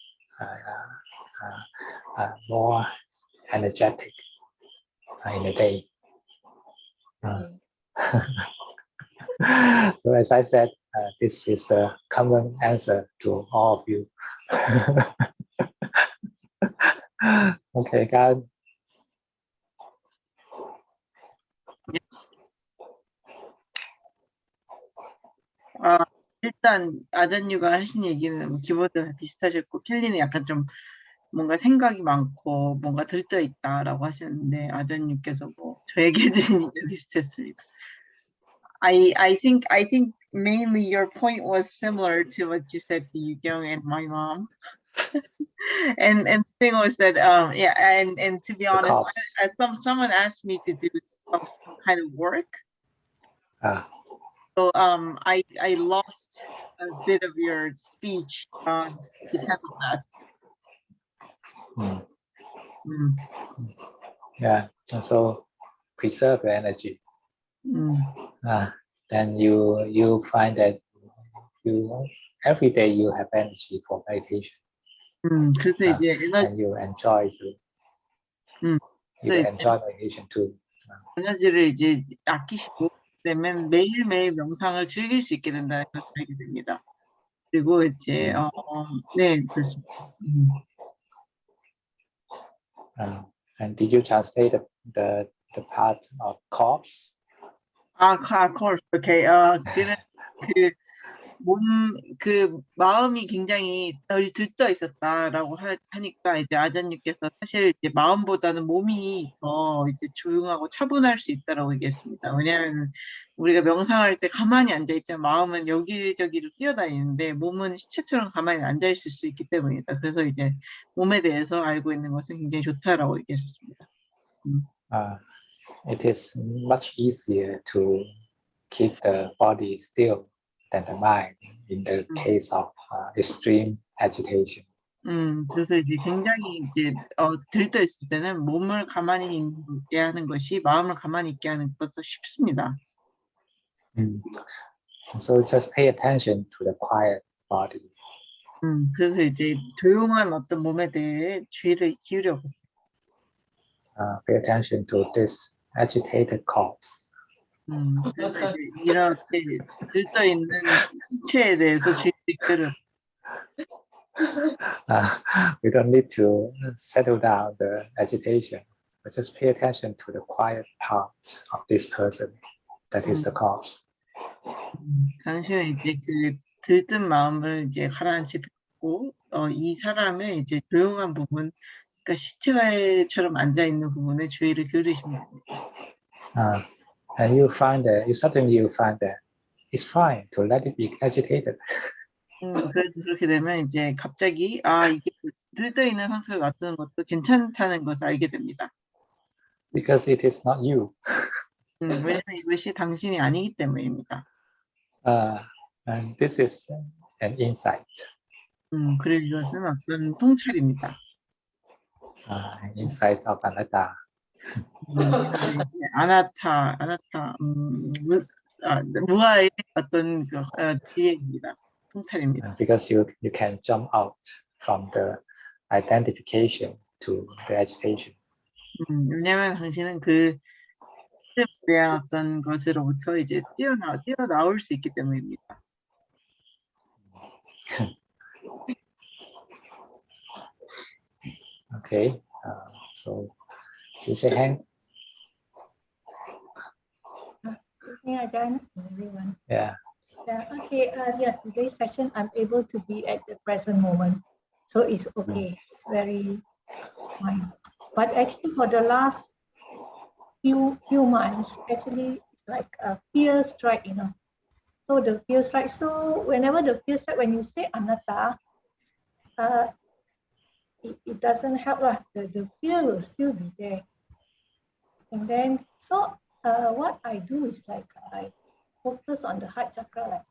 more energetic in the day. So as I said, this is a common answer to all of you. Okay, God. Yes. 일단 아잔유가 하신 얘기는 기본적으로 비슷하셨고 켈리는 약간 좀 뭔가 생각이 많고 뭔가 들떠 있다라고 하셨는데 아잔유께서 뭐 저에게 해주신 얘기 비슷했습니다. I think mainly your point was similar to what you said to Yu-Kyung and my mom. and the thing was that yeah, and to be honest, someone asked me to do some kind of work. So I lost a bit of your speech because of that. Yeah, and so preserve the energy. Then you find that every day you have energy for meditation. 그래서 이제 and you enjoy meditation too. 에너지를 이제 아끼시고 되면 매일매일 명상을 즐길 수 있게 된다는 것을 알게 됩니다. 그리고 이제 네, 그렇습니다. And did you translate the part of corpse? corpse. Okay. 그 마음이 굉장히 들떠 있었다라고 하니까 이제 아잔님께서 사실 이제 마음보다는 몸이 더 이제 조용하고 차분할 수 있다라고 얘기했습니다. 왜냐하면 우리가 명상할 때 가만히 앉아 있지만 마음은 여기저기로 뛰어다니는데 몸은 시체처럼 가만히 앉아 있을 수 있기 때문이다. 그래서 이제 몸에 대해서 알고 있는 것은 굉장히 좋다라고 얘기하셨습니다. It is much easier to keep the body still than the mind in the case of extreme agitation. 그래서 이제 굉장히 이제 들떠 있을 때는 몸을 가만히 있게 하는 것이 마음을 가만히 있게 하는 것보다 쉽습니다. So just pay attention to the quiet body. 그래서 이제 조용한 어떤 몸에 대해 주의를 기울여 보세요. Pay attention to this agitated corpse. 그래서 이제 이렇게 들떠 있는 시체에 대해서 주의를 기울여. We don't need to settle down the agitation, but just pay attention to the quiet part of this person, that is the corpse. 당신은 이제 그 들뜬 마음을 이제 가라앉히고 이 사람의 이제 조용한 부분, 그러니까 시체처럼 앉아 있는 부분에 주의를 기울이시면 됩니다. And you suddenly find that it's fine to let it be agitated. 그래서 그렇게 되면 이제 갑자기 이게 들떠 있는 상태로 놔두는 것도 괜찮다는 것을 알게 됩니다. Because it is not you. 왜냐하면 이것이 당신이 아니기 때문입니다. And this is an insight. 그리고 이것은 어떤 통찰입니다. Insight of anatta. 아나타, 무아의 어떤 지혜입니다. 통찰입니다. Because you can jump out from the identification to the agitation. 왜냐하면 당신은 그 대한 어떤 것으로부터 이제 뛰어나올 수 있기 때문입니다. Okay, so Ajahn. Yeah, Ajahn, everyone. Yeah. Okay. Today's session I'm able to be at the present moment, so it's okay. It's very fine. But actually, for the last few months, actually, it's like a fear strike, So the fear strike. So whenever the fear strike, when you say anatta, it doesn't help. The fear will still be there. And then, what I do is like I focus on the heart chakra,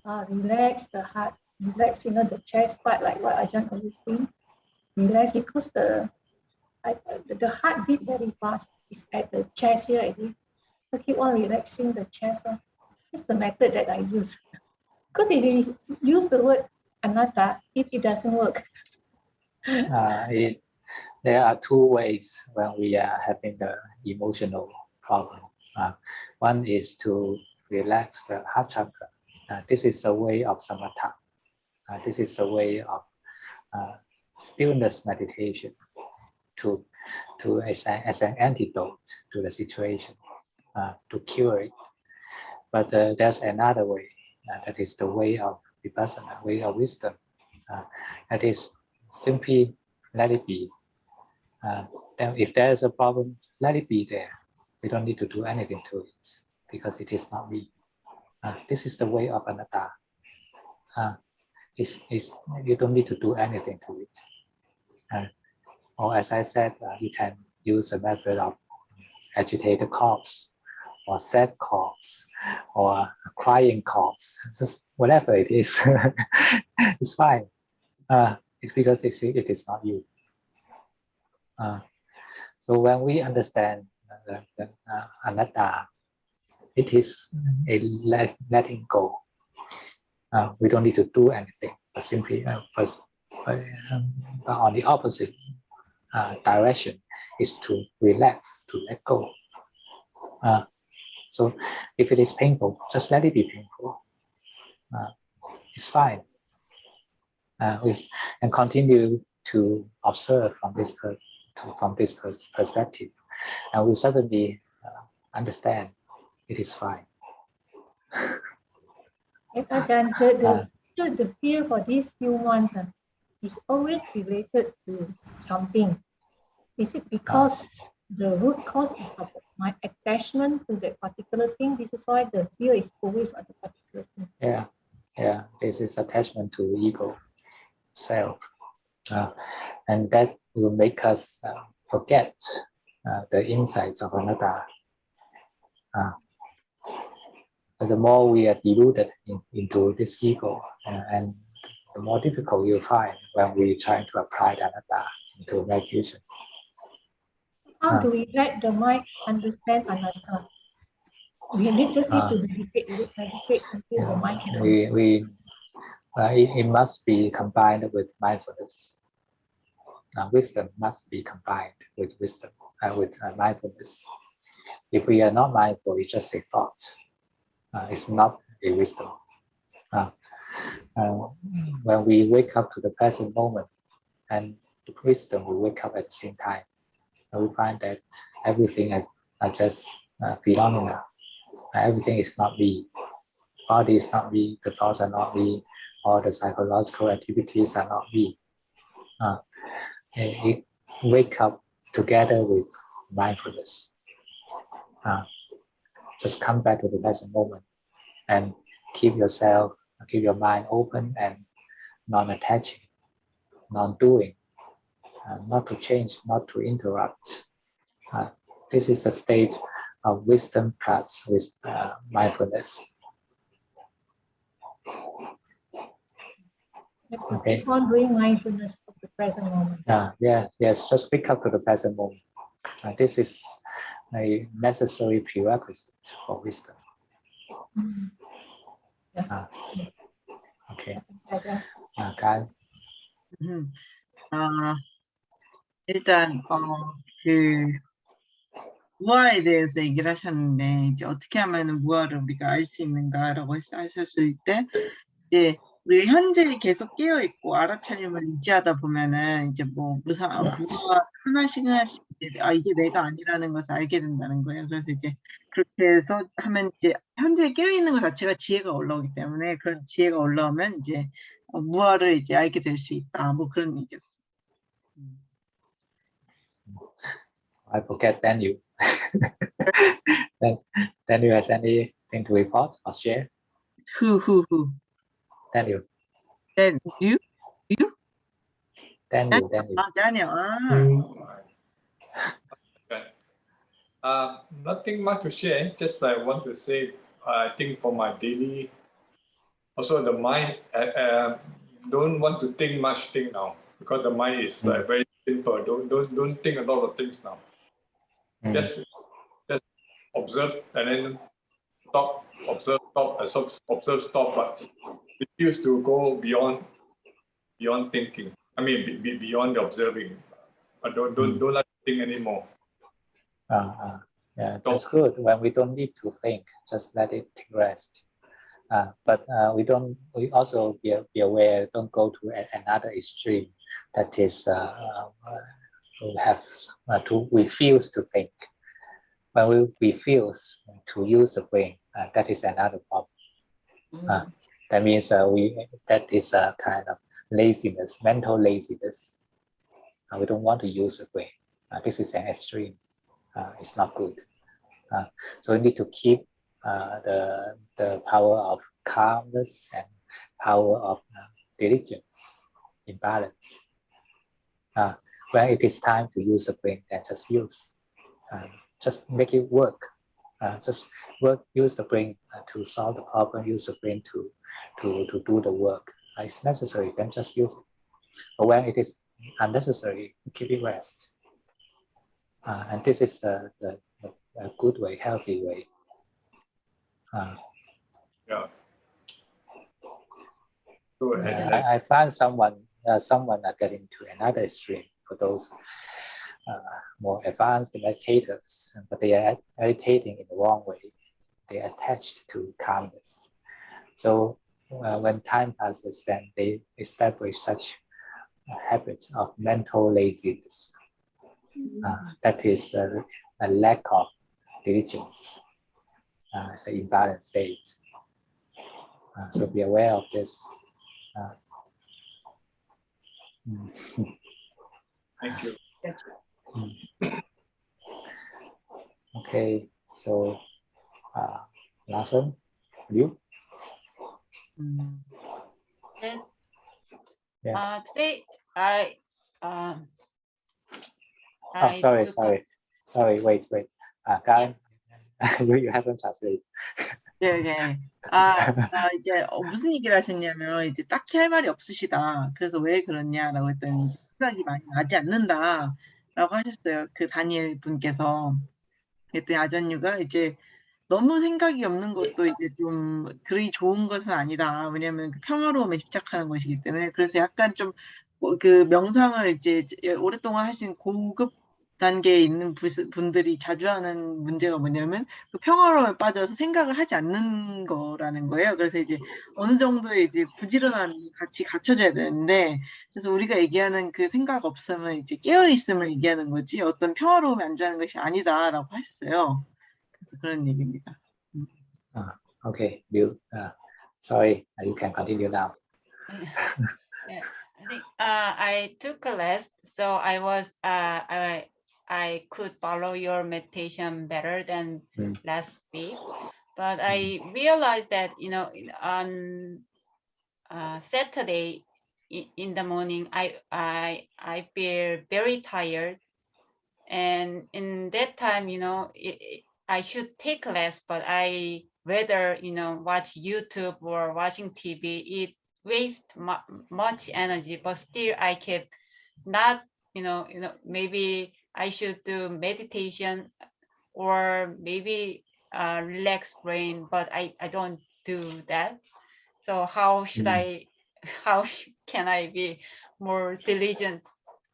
like relax the heart, relax, the chest part, like what Ajahn always doing. Relax because the heart beat very fast. It's at the chest here, I see. So keep on relaxing the chest. It's the method that I use. Because if you use the word anatta, it doesn't work. There are two ways when we are having the emotional problem. One is to relax the heart chakra. This is a way of samatha. This is a way of stillness meditation as an antidote to the situation, to cure it. But there's another way, that is the way of vipassana, way of wisdom. That is simply let it be. Then if there is a problem, let it be there. We don't need to do anything to it because it is not me. This is the way of anatta. You don't need to do anything to it. Or as I said, you can use a method of agitated corpse, or sad corpse, or crying corpse, just whatever it is. It's fine. It's because it is not you. So when we understand the anatta, it is a letting go. We don't need to do anything, but simply on the opposite direction is to relax, to let go. So if it is painful, just let it be painful. It's fine. And continue to observe from this perspective, and we suddenly understand it is fine. Ajahn, the fear for these few months is always related to something. Is it because the root cause is of my attachment to that particular thing? This is why the fear is always on the particular thing. Yeah. This is attachment to ego, self, and that will make us forget the insights of anatta. But the more we are deluded into this ego, and the more difficult you'll find when we try to apply the anatta into meditation. How do we let the mind understand anatta? We just need to meditate until the mind can understand. it must be combined with mindfulness. Wisdom must be combined with wisdom, with mindfulness. If we are not mindful, it's just a thought. It's not a wisdom. When we wake up to the present moment, and the wisdom will wake up at the same time, and we find that everything are just phenomena. Everything is not me. Body is not me. The thoughts are not me. All the psychological activities are not me. It wake up together with mindfulness. Just come back to the present moment and keep your mind open and non-attaching, non-doing, not to change, not to interrupt. This is a state of wisdom plus with mindfulness. Okay. Keep on doing mindfulness of the present moment. Yes, just wake up to the present moment. This is a necessary prerequisite for wisdom. Okay. Kyle. 일단 그 무아에 대해서 얘기를 하셨는데 이제 어떻게 하면은 무아를 우리가 알 수 있는가라고 하셨을 때 이제 우리가 현재 계속 깨어 있고 알아차림을 유지하다 보면은 이제 뭐 무아 하나씩 이게 내가 아니라는 것을 알게 된다는 거예요. 그래서 이제 그렇게 해서 하면 이제 현재 깨어 있는 것 자체가 지혜가 올라오기 때문에 그런 지혜가 올라오면 이제 무아를 이제 알게 될 수 있다. 뭐 그런 얘기였어요. I forget Daniel. Daniel has anything to report or share? Who? Daniel. You? Daniel. Daniel. Nothing much to share. Just I want to say, I think for my daily, also the mind, don't want to think much thing now because the mind is like very simple. Don't think a lot of things now. Just observe and then stop, observe, stop, but refuse to go beyond thinking. I mean, beyond the observing. Don't let it think anymore. Yeah, that's good. When we don't need to think, just let it take rest. But we also be aware. Don't go to another extreme. That is, we refuse to think. When we refuse to use the brain, that is another problem. That means that is a kind of laziness, mental laziness. We don't want to use the brain. This is an extreme. It's not good. So we need to keep the power of calmness and power of diligence in balance. When it is time to use the brain, then just use. Just make it work. Use the brain to solve the problem. Use the brain to do the work. It's necessary, then just use it. But when it is unnecessary, keep it rest. And this is a good way, healthy way. So I find someone are getting to another extreme for those more advanced meditators, but they are meditating in the wrong way. They are attached to calmness. So when time passes, then they establish such habits of mental laziness. That is a lack of diligence. It's an imbalanced state. So be aware of this. Thank you. Okay, so last one, you? Yes. Yeah. Today Sorry. Wait. Karen, you haven't translated. 네. 이제 무슨 얘기를 하셨냐면 이제 딱히 할 말이 없으시다. 그래서 왜 그러냐라고 했더니 생각이 많이 나지 않는다라고 하셨어요. 그 다니엘 분께서. 그랬더니 아전유가 이제 너무 생각이 없는 것도 이제 좀 그리 좋은 것은 아니다. 왜냐하면 그 평화로움에 집착하는 것이기 때문에. 그래서 약간 좀 그 명상을 이제 오랫동안 하신 고급 단계에 있는 분들이 자주 하는 문제가 뭐냐면 그 평화로움에 빠져서 생각을 하지 않는 거라는 거예요. 그래서 이제 어느 정도의 이제 부지런함이 같이 갖춰져야 되는데, 그래서 우리가 얘기하는 그 생각 없음은 이제 깨어 있음을 얘기하는 거지 어떤 평화로움에 안주하는 것이 아니다라고 하셨어요. 그래서 그런 얘기입니다. Okay, Bill. Sorry, you can continue now. Yeah, I think I took a class, so I could follow your meditation better than last week. But I realized that on Saturday in the morning I feel very tired, and in that time I should take class, but I rather watch YouTube or watching TV. It wastes much energy, but still I can not maybe I should do meditation or maybe relax brain, but I don't do that. So how should can I be more diligent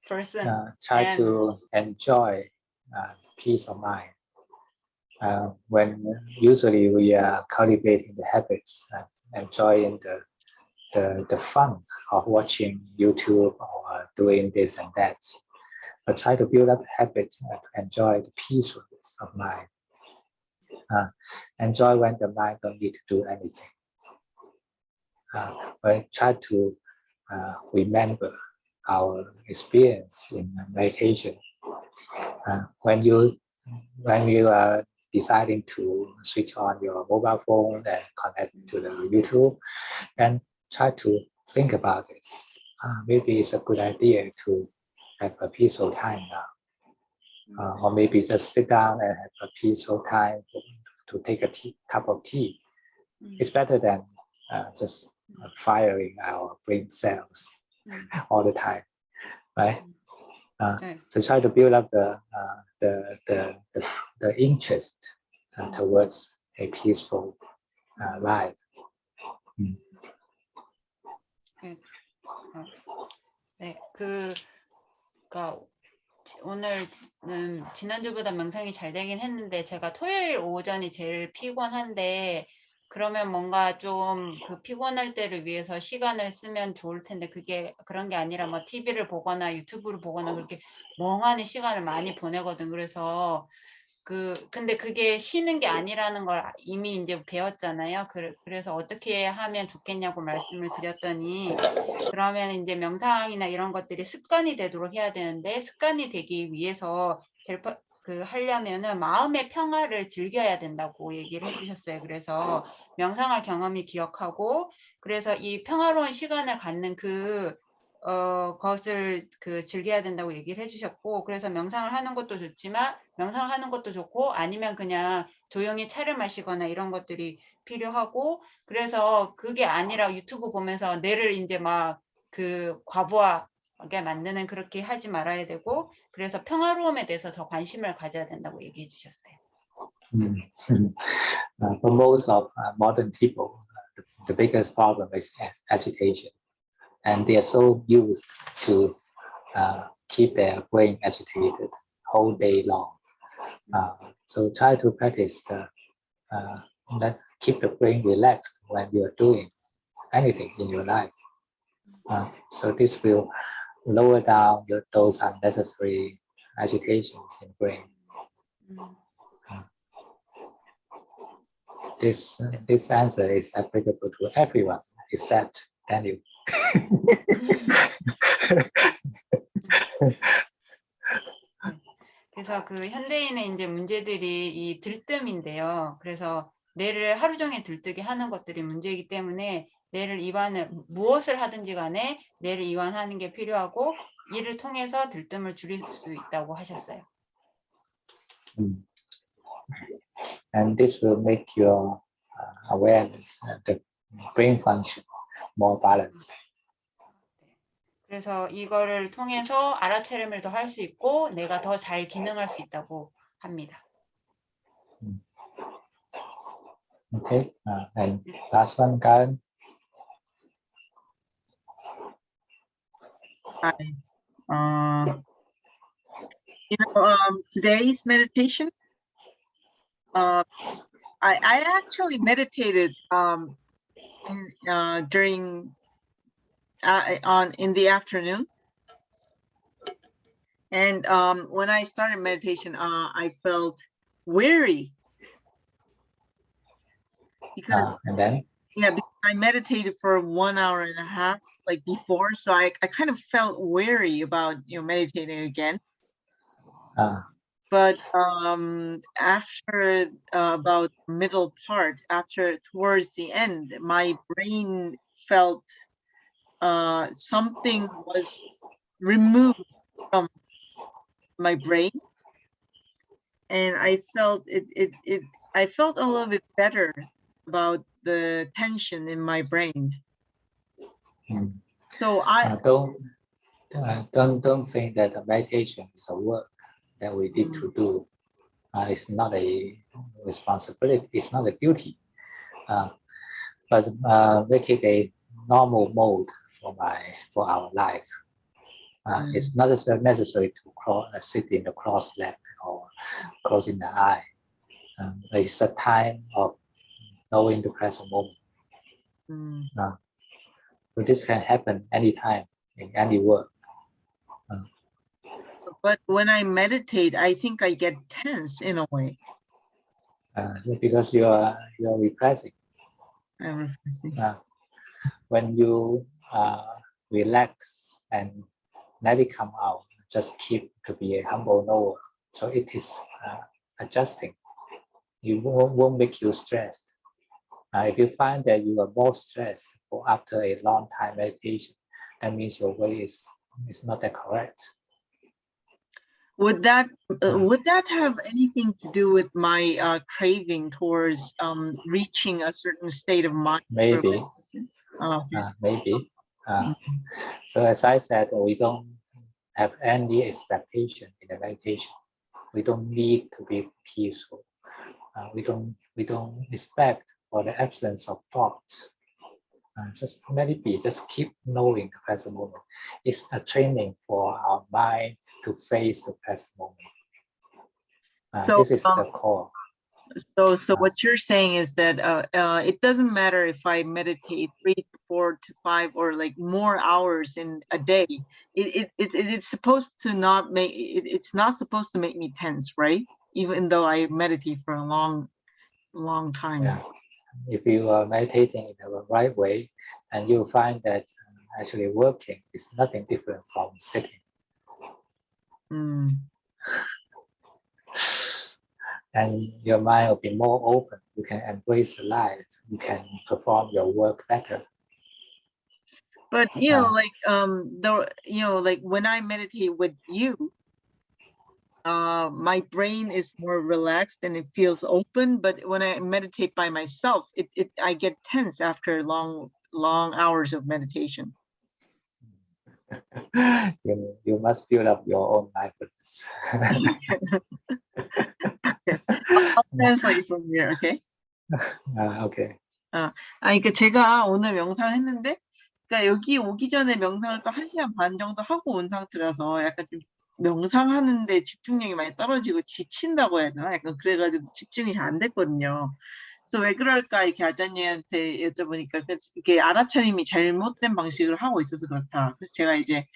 person? Try to enjoy peace of mind. When usually we are cultivating the habits, enjoying the fun of watching YouTube or doing this and that, but try to build up a habit to enjoy the peacefulness of mind. Enjoy when the mind don't need to do anything. But try to remember our experience in meditation. When you are deciding to switch on your mobile phone and connect to the YouTube, then try to think about this. Maybe it's a good idea to have a peaceful time now. Or maybe just sit down and have a peaceful time to take a cup of tea. It's better than just firing our brain cells all the time, right? So try to build up the interest towards a peaceful life. 네, 그러니까 오늘은 지난주보다 명상이 잘 되긴 했는데 제가 토요일 오전이 제일 피곤한데, 그러면 뭔가 좀 그 피곤할 때를 위해서 시간을 쓰면 좋을 텐데 그게 그런 게 아니라 뭐 TV를 보거나 유튜브를 보거나 그렇게 멍하니 시간을 많이 보내거든. 그래서 근데 그게 쉬는 게 아니라는 걸 이미 이제 배웠잖아요. 그래서 어떻게 하면 좋겠냐고 말씀을 드렸더니, 그러면 이제 명상이나 이런 것들이 습관이 되도록 해야 되는데, 습관이 되기 위해서 하려면은 마음의 평화를 즐겨야 된다고 얘기를 해주셨어요. 그래서 명상할 경험이 기억하고, 그래서 이 평화로운 시간을 갖는 것을 즐겨야 된다고 얘기를 해주셨고, 그래서 명상을 하는 것도 좋지만 명상을 하는 것도 좋고 아니면 그냥 조용히 차를 마시거나 이런 것들이 필요하고, 그래서 그게 아니라 유튜브 보면서 뇌를 이제 막 과부하게 만드는 그렇게 하지 말아야 되고, 그래서 평화로움에 대해서 더 관심을 가져야 된다고 얘기해 주셨어요. For most of modern people, the biggest problem is agitation. And they are so used to keep their brain agitated whole day long. So try to practice that keep the brain relaxed when you are doing anything in your life. So this will lower down those unnecessary agitations in brain. This answer is applicable to everyone except Daniel. 그래서 현대인의 이제 문제들이 이 들뜸인데요. 그래서 뇌를 하루 종일 들뜨게 하는 것들이 문제이기 때문에 무엇을 하든지 간에 뇌를 이완하는 게 필요하고, 이를 통해서 들뜸을 줄일 수 있다고 하셨어요. And this will make your awareness, the brain function, more balanced. 그래서 이거를 통해서 알아차림을 더 할 수 있고 내가 더 잘 기능할 수 있다고 합니다. Okay, and last one, Karen. Hi. Today's meditation, I actually meditated during in the afternoon, and when I started meditation, I felt weary because And then because I meditated for 1 hour and a half like before, so I kind of felt weary about meditating again. But after about middle part, towards the end, my brain felt something was removed from my brain, and I felt I felt a little bit better about the tension in my brain. So I don't think that the meditation is a work that we need to do. It's not a responsibility. It's not a duty. But make it a normal mode for our life. It's not necessary to sit in the cross-legged or closing the eye. It's a time of knowing the present moment. So this can happen anytime in any work. But when I meditate, I think I get tense in a way. Because you're repressing. I'm repressing. When you relax and let it come out, just keep to be a humble knower. So it is adjusting. You won't make you stressed. If you find that you are more stressed after a long time meditation, that means your way is not that correct. Would that have anything to do with my craving towards reaching a certain state of mind? Maybe. Maybe. So as I said, we don't have any expectation in the meditation. We don't need to be peaceful. We don't expect for the absence of thoughts. Just let it be. Just keep knowing the present moment. It's a training for our mind to face the present moment. This is the core. So what you're saying is that it doesn't matter if I meditate 3 to 4 to 5 or like more hours in a day. It's supposed to not make it's not supposed to make me tense, right? Even though I meditate for a long time. Yeah. If you are meditating in the right way, and you find that actually working is nothing different from sitting. And your mind will be more open. You can embrace the life. You can perform your work better. But like when I meditate with you, my brain is more relaxed and it feels open. But when I meditate by myself, I get tense after long hours of meditation. You must build up your own mindfulness. I'll translate from here, okay? Okay. 그러니까 제가 오늘 명상을 했는데, 그러니까 여기 오기 전에 명상을 또 1시간 반 정도 하고 온 상태라서 약간 좀 명상하는데 집중력이 많이 떨어지고 지친다고 해야 되나? 약간 그래가지고 집중이 잘 안 됐거든요. 그래서 왜 그럴까 이렇게 아자님한테 여쭤보니까 이게 알아차림이 잘못된 방식으로 하고 있어서 그렇다. 그래서 제가 이제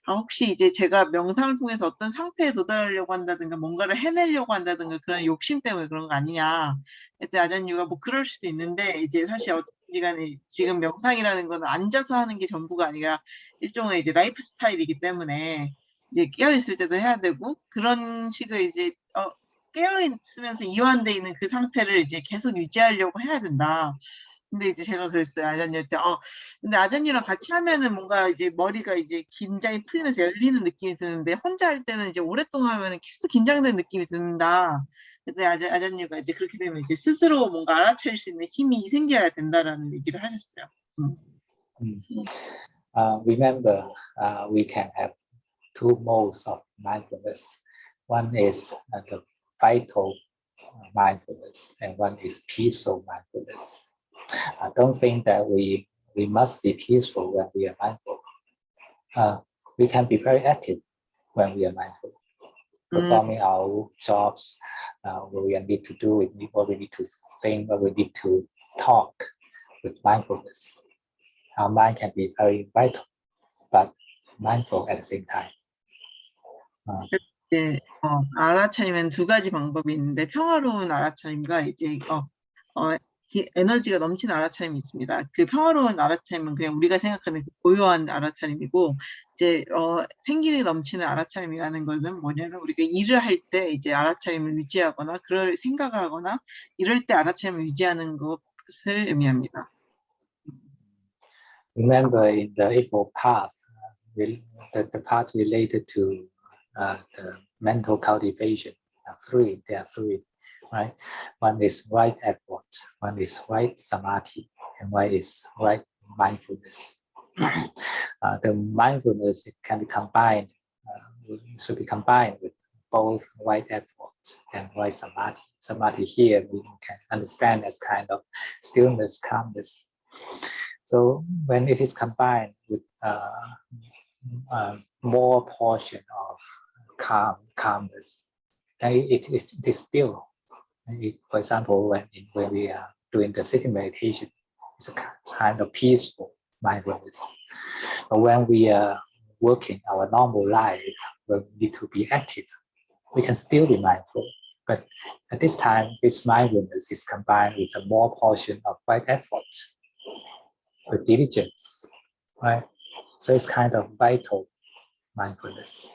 혹시 이제 제가 명상을 통해서 어떤 상태에 도달하려고 한다든가 뭔가를 해내려고 한다든가 그런 욕심 때문에 그런 거 아니냐. 그래서 아자님가 뭐 그럴 수도 있는데 이제 사실 어쨌든지 간에 지금 명상이라는 거는 앉아서 하는 게 전부가 아니라 일종의 이제 라이프 스타일이기 때문에 이제 깨어있을 때도 해야 되고 그런 식의 이제 깨어있으면서 이완돼 있는 그 상태를 이제 계속 유지하려고 해야 된다. 근데 이제 제가 그랬어요. 아자님한테 근데 아자님이랑 같이 하면은 뭔가 이제 머리가 이제 긴장이 풀리면서 열리는 느낌이 드는데 혼자 할 때는 이제 오랫동안 하면은 계속 긴장된 느낌이 든다. 그래서 아자님과 이제 그렇게 되면 이제 스스로 뭔가 알아챌 수 있는 힘이 생겨야 된다라는 얘기를 하셨어요. Remember, we can have two modes of mindfulness. One is the vital mindfulness and one is peaceful mindfulness. Don't think that we must be peaceful when we are mindful. We can be very active when we are mindful, performing our jobs, what we need to do, what we need to think, what we need to talk with mindfulness. Our mind can be very vital, but mindful at the same time. 이제 알아차리면 두 가지 방법이 있는데 평화로운 알아차림과 이제 에너지가 넘치는 알아차림이 있습니다. 그 평화로운 알아차림은 그냥 우리가 생각하는 그 고요한 알아차림이고 이제 생기에 넘치는 알아차림이라는 것은 뭐냐면 우리가 일을 할 때 이제 알아차림을 유지하거나 그럴 생각을 하거나 이럴 때 알아차림을 유지하는 것을 의미합니다. Remember in the Eightfold Path, the path related to the mental cultivation. There are three, right? One is right effort, one is right samadhi, and one is right mindfulness. The mindfulness can be combined, should be combined with both right effort and right samadhi. Samadhi here we can understand as kind of stillness, calmness. So when it is combined with more portion of calmness, it is still. For example, when we are doing the sitting meditation, it's a kind of peaceful mindfulness. But when we are working our normal life, when we need to be active, we can still be mindful. But at this time, this mindfulness is combined with a more portion of right effort, with diligence, right? So it's kind of vital mindfulness.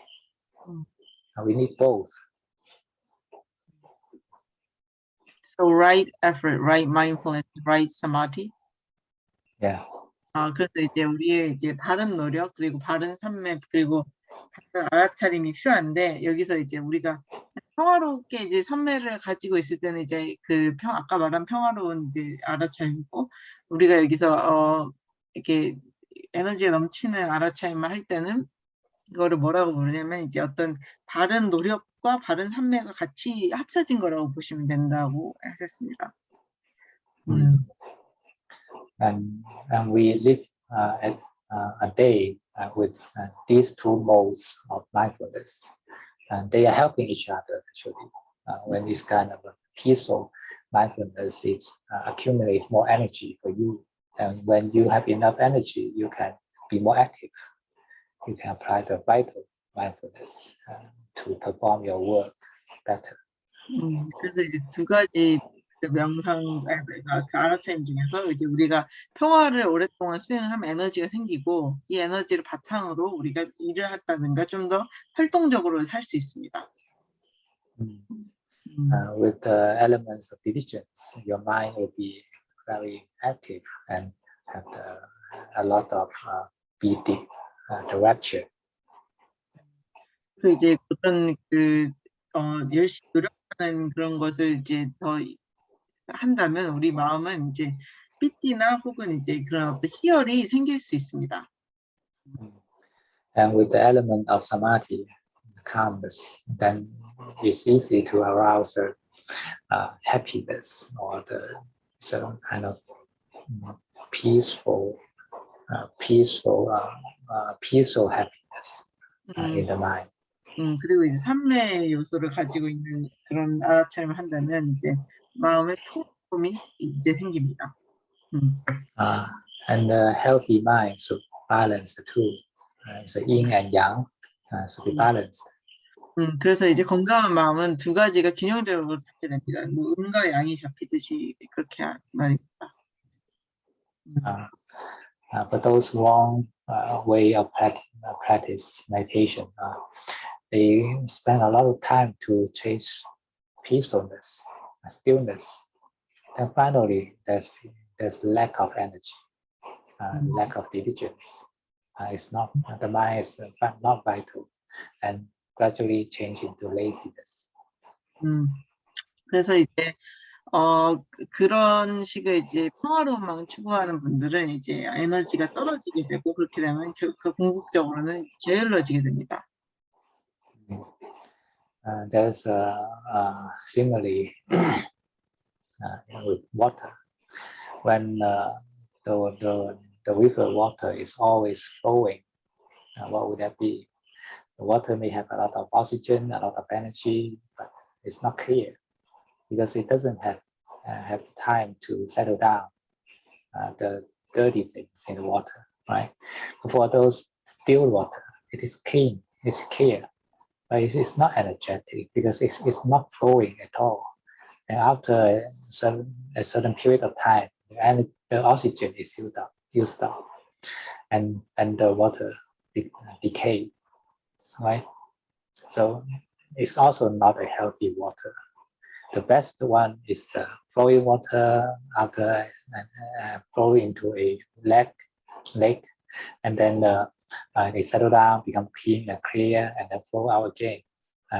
And we need both. So right effort, right mindfulness, right samadhi. Yeah. 그래서 이제 우리의 이제 바른 노력 그리고 바른 산맥 그리고 바른 알아차림이 필요한데 여기서 이제 우리가 평화롭게 이제 산맥을 가지고 있을 때는 이제 아까 말한 평화로운 이제 알아차림이고 우리가 여기서 이렇게 에너지가 넘치는 알아차림을 할 때는 이거를 뭐라고 부르냐면 이제 어떤 바른 노력과 바른 산맥이 같이 합쳐진 거라고 보시면 된다고 하셨습니다. And we live a day with these two modes of mindfulness, and they are helping each other actually. When this kind of peaceful mindfulness, it accumulates more energy for you, and when you have enough energy, you can be more active. You can apply the vital mindfulness to perform your work better. 그래서 이제 두 가지 명상, 그 알아차림 중에서 이제 우리가 평화를 오랫동안 수행하면 에너지가 생기고 이 에너지를 바탕으로 우리가 일을 한다든가 좀 더 활동적으로 살 수 있습니다. With the elements of diligence, your mind will be very active and have a lot of deep direction. 그래서 이제 어떤 열심히 노력하는 그런 것을 이제 더 한다면 우리 마음은 이제 삐띠나 혹은 이제 그런 어떤 희열이 생길 수 있습니다. And with the element of samadhi, calmness, then it's easy to arouse happiness or some kind of peaceful happiness in the mind. 그리고 이제 삼매 요소를 가지고 있는 그런 알아차림을 한다면 이제 마음의 평화로움이 이제 생깁니다. And the healthy mind should balance the two. So yin and yang should be balanced. 그래서 이제 건강한 마음은 두 가지가 균형적으로 잡게 됩니다. 뭐 음과 양이 잡히듯이 그렇게 말입니다. But those wrong way of practice meditation, they spend a lot of time to chase peacefulness, stillness. And finally, there's lack of energy, lack of diligence. It's not, the mind is not vital and gradually change into laziness. 그래서 이제 그런 식의 이제 평화로움만 추구하는 분들은 이제 에너지가 떨어지게 되고 그렇게 되면 궁극적으로는 게을러지게 됩니다. there's similarly with water. When the river water is always flowing, what would that be? The water may have a lot of oxygen, a lot of energy, but it's not clear because it doesn't have time to settle down the dirty things in the water, right? For those still water, it is clean, it's clear, but it's not energetic because it's not flowing at all. And after a certain period of time, the oxygen is used up, and the water decays, right? So it's also not a healthy water. The best one is flowing water after flowing into a lake, and then they settle down, become clean and clear, and then flow out again.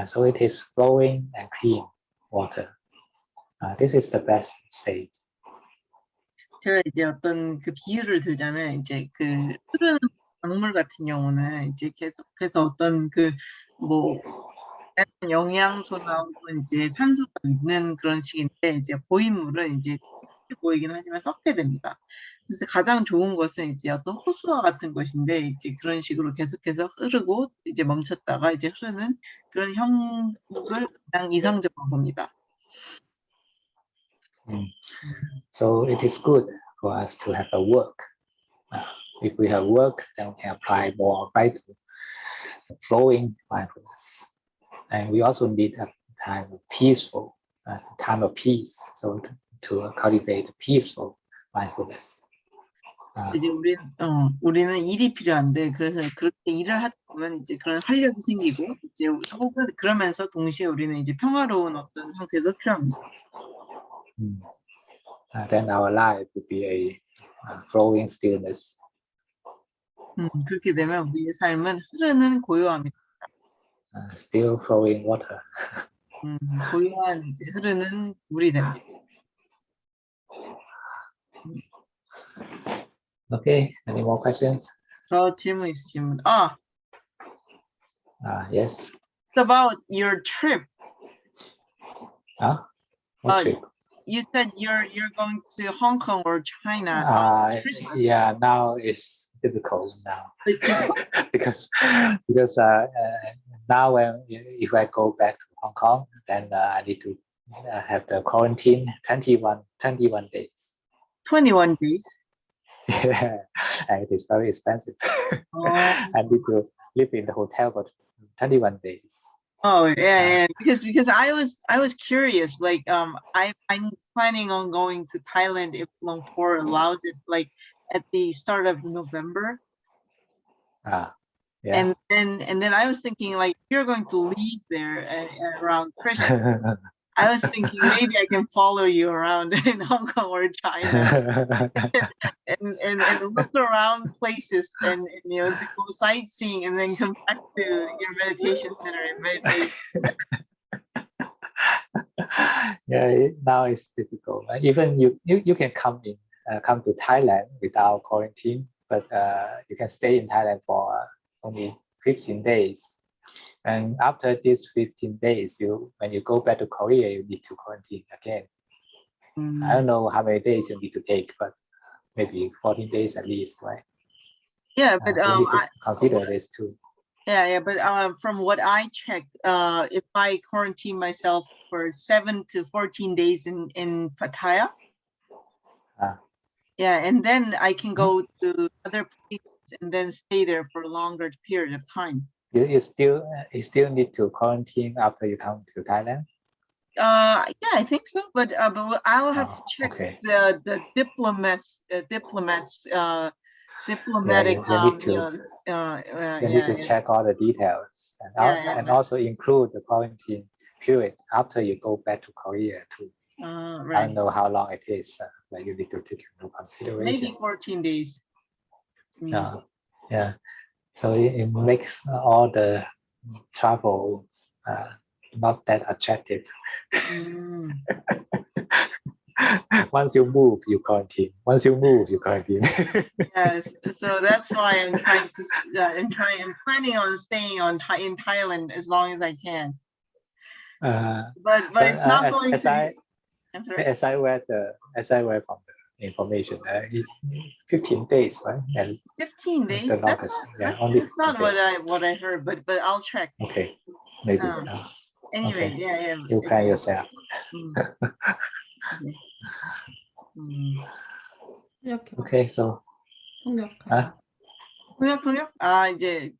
So it is flowing and clean water. This is the best state. 제가 이제 어떤 그 비유를 들자면 이제 그 흐르는 강물 같은 경우는 이제 계속해서 어떤 그 뭐 영양소나 혹은 이제 산소가 있는 그런 식인데 이제 고인물은 이제 보이긴 하지만 썩게 됩니다. 그래서 가장 좋은 것은 이제 어떤 호수와 같은 것인데 이제 그런 식으로 계속해서 흐르고 이제 멈췄다가 이제 흐르는 그런 형국을 가장 이상적으로 봅니다. So it is good for us to have a work. If we have work, then we can apply more vital, flowing mindfulness. And we also need a time of peaceful, time of peace. So to cultivate peaceful mindfulness. 이제 우리는 일이 필요한데 그래서 그렇게 일을 하다 보면 이제 그런 활력이 생기고 이제 혹은 그러면서 동시에 우리는 이제 평화로운 어떤 상태도 필요합니다. Then our life would be a flowing stillness. 그렇게 되면 우리의 삶은 흐르는 고요함이 Still flowing water. 고요한 이제 흐르는 물이 됩니다. Okay, any more questions? 질문 있으시면 Yes. It's about your trip. What trip? You said you're going to Hong Kong or China Christmas. Yeah, now it's difficult now. because now if I go back to Hong Kong, then I need to have the quarantine 21 days. 21 days. Yeah, and it is very expensive. I need to live in the hotel for 21 days. Oh yeah, because I was curious. Like I'm planning on going to Thailand if Lumpur allows it, like at the start of November. Yeah. And then I was thinking, like, you're going to leave there around Christmas. I was thinking maybe I can follow you around in Hong Kong or China and look around places and you know to go sightseeing and then come back to your meditation center and meditate. Yeah, now it's difficult. Even you can come to Thailand without quarantine, but you can stay in Thailand for only 15 days. And after these 15 days, when you go back to Korea, you need to quarantine again. I don't know how many days you need to take, but maybe 14 days at least, right? Yeah, but so you need to consider this too. Yeah, but from what I checked, if I quarantine myself for 7 to 14 days in Pattaya, yeah, and then I can go to other places and then stay there for a longer period of time. You still need to quarantine after you come to Thailand? Yeah, I think so, but I'll have to check the diplomats diplomatic. You need to check all the details and also include the quarantine period after you go back to Korea too. Right. I don't know how long it is, but you need to take into consideration. Maybe 14 days. Yeah. So it makes all the travel not that attractive. Once you move, you quarantine. Once you move, you quarantine. Yes, so that's why I'm trying to. I'm planning on staying in Thailand as long as I can. but it's not going as to I be. I'm sorry. as I read from the information, 15 days, right? And 15 the days. notice, only That's not 15 days. what I heard, but I'll check. Okay, maybe. Anyway, okay. yeah. You plan yourself. Okay. Okay, so. 통역? 이제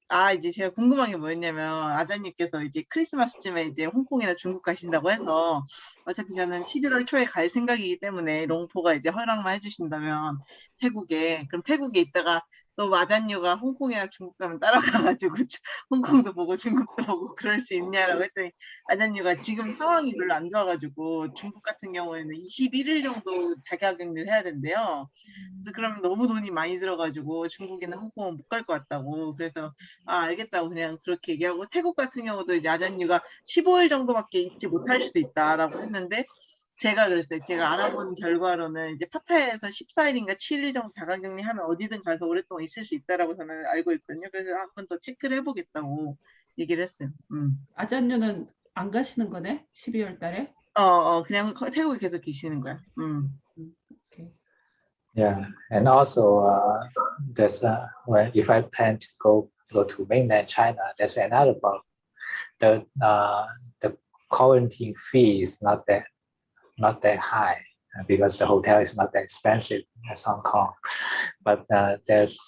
제가 궁금한 게 뭐였냐면, 아자님께서 이제 크리스마스쯤에 이제 홍콩이나 중국 가신다고 해서, 어차피 저는 11월 초에 갈 생각이기 때문에, 롱포가 이제 허락만 해주신다면, 태국에, 그럼 태국에 있다가 또 아자님가 홍콩이나 중국 가면 따라가가지고, 홍콩도 보고 중국도 보고 그럴 수 있냐라고 했더니, 아자님가 지금 상황이 별로 안 좋아가지고, 중국 같은 경우에는 21일 정도 자가격리를 해야 된대요. 그래서 그러면 너무 돈이 많이 들어가지고 중국이나 홍콩은 못 갈 것 같다고. 그래서 알겠다고 그냥 그렇게 얘기하고, 태국 같은 경우도 이제 아잔유가 15일 정도밖에 있지 못할 수도 있다라고 했는데, 제가 그랬어요. 제가 알아본 결과로는 이제 파타야에서 14일인가 7일 정도 자가격리하면 어디든 가서 오랫동안 있을 수 있다라고 저는 알고 있거든요. 그래서 한 번 더 체크를 해보겠다고 얘기를 했어요. 아잔유는 안 가시는 거네? 12월 달에? 그냥 태국에 계속 계시는 거야. Okay. Yeah, and also there's well, if I plan to go to mainland China, there's another problem. The quarantine fee is not that high because the hotel is not that expensive as Hong Kong. But there's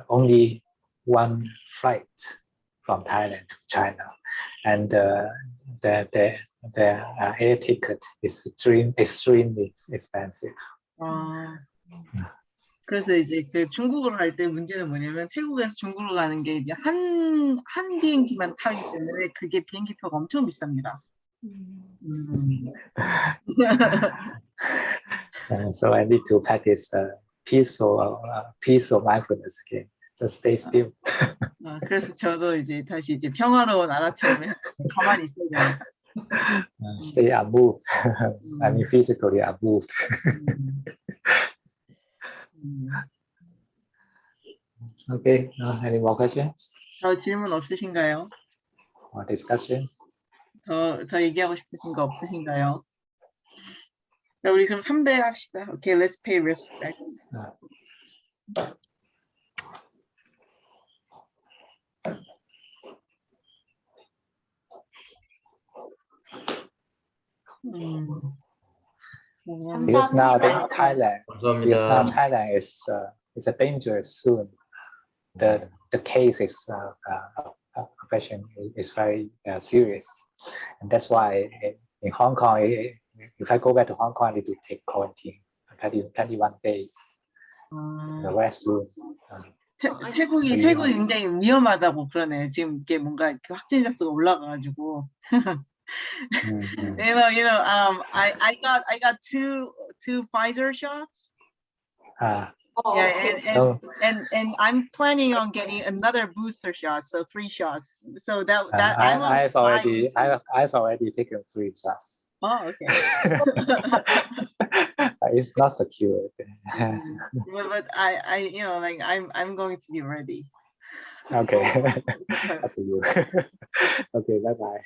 only one flight from Thailand to China, and the air ticket is extremely expensive. 그래서 이제 그 중국으로 갈 때 문제는 뭐냐면, 태국에서 중국으로 가는 게 이제 한 비행기만 타기 때문에 그게 비행기표가 엄청 비쌉니다. So I need to practice peaceful mindfulness again. Just stay still. 그래서 저도 이제 다시 이제 평화로운 알아차림을 가만히 있어야 됩니다. Stay unmoved. I mean physically unmoved. Okay. Any more questions? 더 질문 없으신가요? Or discussions? 더 얘기하고 싶으신 거 없으신가요? 자, 우리 그럼 300 합시다. Okay, let's pay respect. Because now Thailand 감사합니다. is a dangerous zone. The case is question is very serious, and that's why in Hong Kong, if I go back to Hong Kong, I need to take quarantine 21 days. The rest room. 태국이 굉장히 위험하다고 그러네. 지금 이게 뭔가 이렇게 확진자 수가 올라가가지고. I got two Pfizer shots. And I'm planning on getting another booster shot, so 3 shots. So I've already taken 3 shots. Oh, okay. It's not secure. But I'm going to be ready. Okay. Up to you. Okay, bye-bye.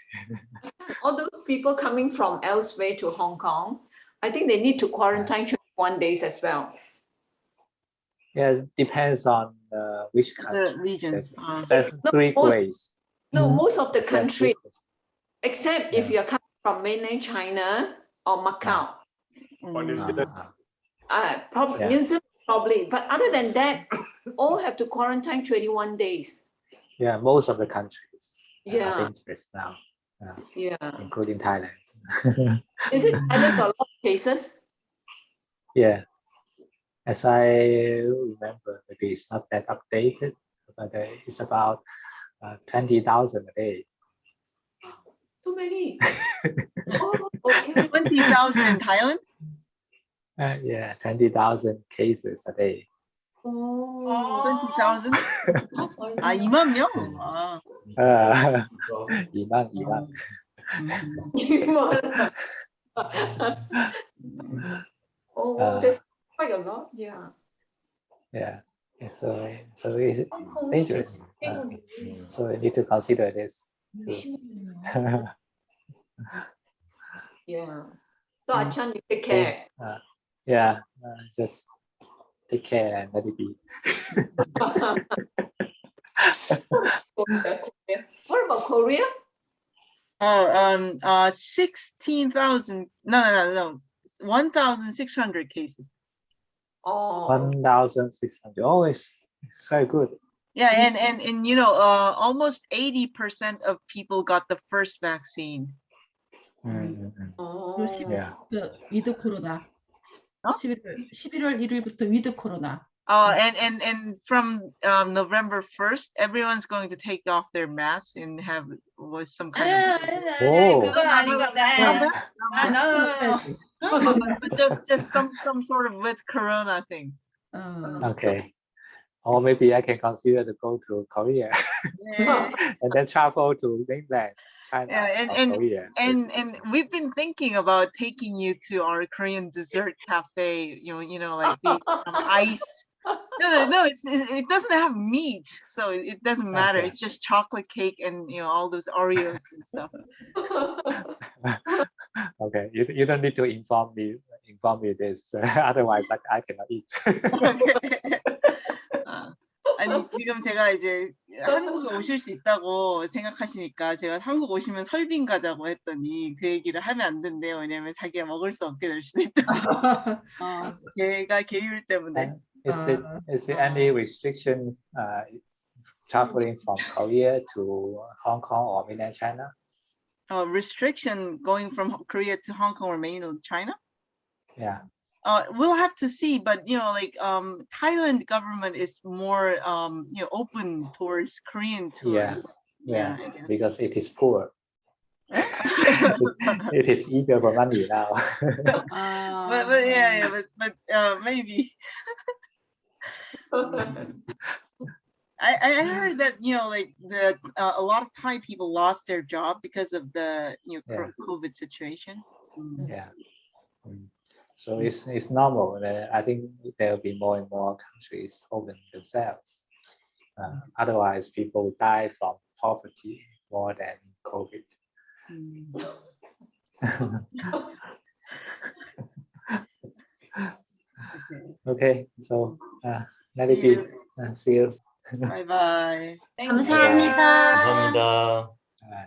All those people coming from elsewhere to Hong Kong, I think they need to quarantine 21 days as well. Yeah, depends on which country. The region. There's 3 ways. No, most of the country, except if you're coming from mainland China or Macau. New Zealand. New Zealand probably, but other than that, all have to quarantine 21 days. Yeah, most of the countries are Yeah. dangerous now, Yeah. including Thailand. Is it Thailand got a lot of cases? Yeah, as I remember, maybe it's not that updated, but it's about 20,000 a day. Too many. Oh, okay. 20,000 in Thailand? Yeah, 20,000 cases a day. Oh. 20,000? 2만 명? 2만. Oh, that's quite a lot. Yeah. Yeah. So it's dangerous. So you need to consider this too. Yeah. So Ajahn, you take care. Yeah, just take care and let it be. What about Korea? 16,000. No. 1,600 cases. Oh, 1,600. Oh, it's very good. Yeah, and you know, almost 80% of people got the first vaccine. oh. Yeah. 위드 코로나. 어? 11월 1일부터 위드 코로나. And from November 1st, everyone's going to take off their masks and have was some kind of. 그건 아닌 것 같아. No, but just some sort of with corona thing. Okay. Or maybe I can consider to go to Korea Yeah. and then travel to mainland China Yeah, or Korea. and we've been thinking about taking you to our Korean dessert cafe. You know, like the ice. No, it doesn't have meat, so it doesn't matter. Okay. It's just chocolate cake and all those Oreos and stuff. Okay, you don't need to inform me this. Otherwise, I cannot eat. 아니 지금 제가 이제 한국에 오실 수 있다고 생각하시니까 제가 한국 오시면 설빙 가자고 했더니 그 얘기를 하면 안 된대요. 왜냐면 자기가 먹을 수 없게 될 수도 있다고. 제가 계율 때문에. Is it any restriction traveling from Korea to Hong Kong or mainland China? Restriction going from Korea to Hong Kong or mainland China? Yeah. We'll have to see, but like Thailand government is more open towards Korean tourists. Yeah, I guess. because it is poor. It is eager for money now. but maybe. I heard that like a lot of Thai people lost their job because of the COVID situation. Yeah. So it's normal. I think there will be more and more countries open themselves. Otherwise, people die from poverty more than COVID. Okay, so let it be. See you. Bye bye. 감사합니다. 감사합니다.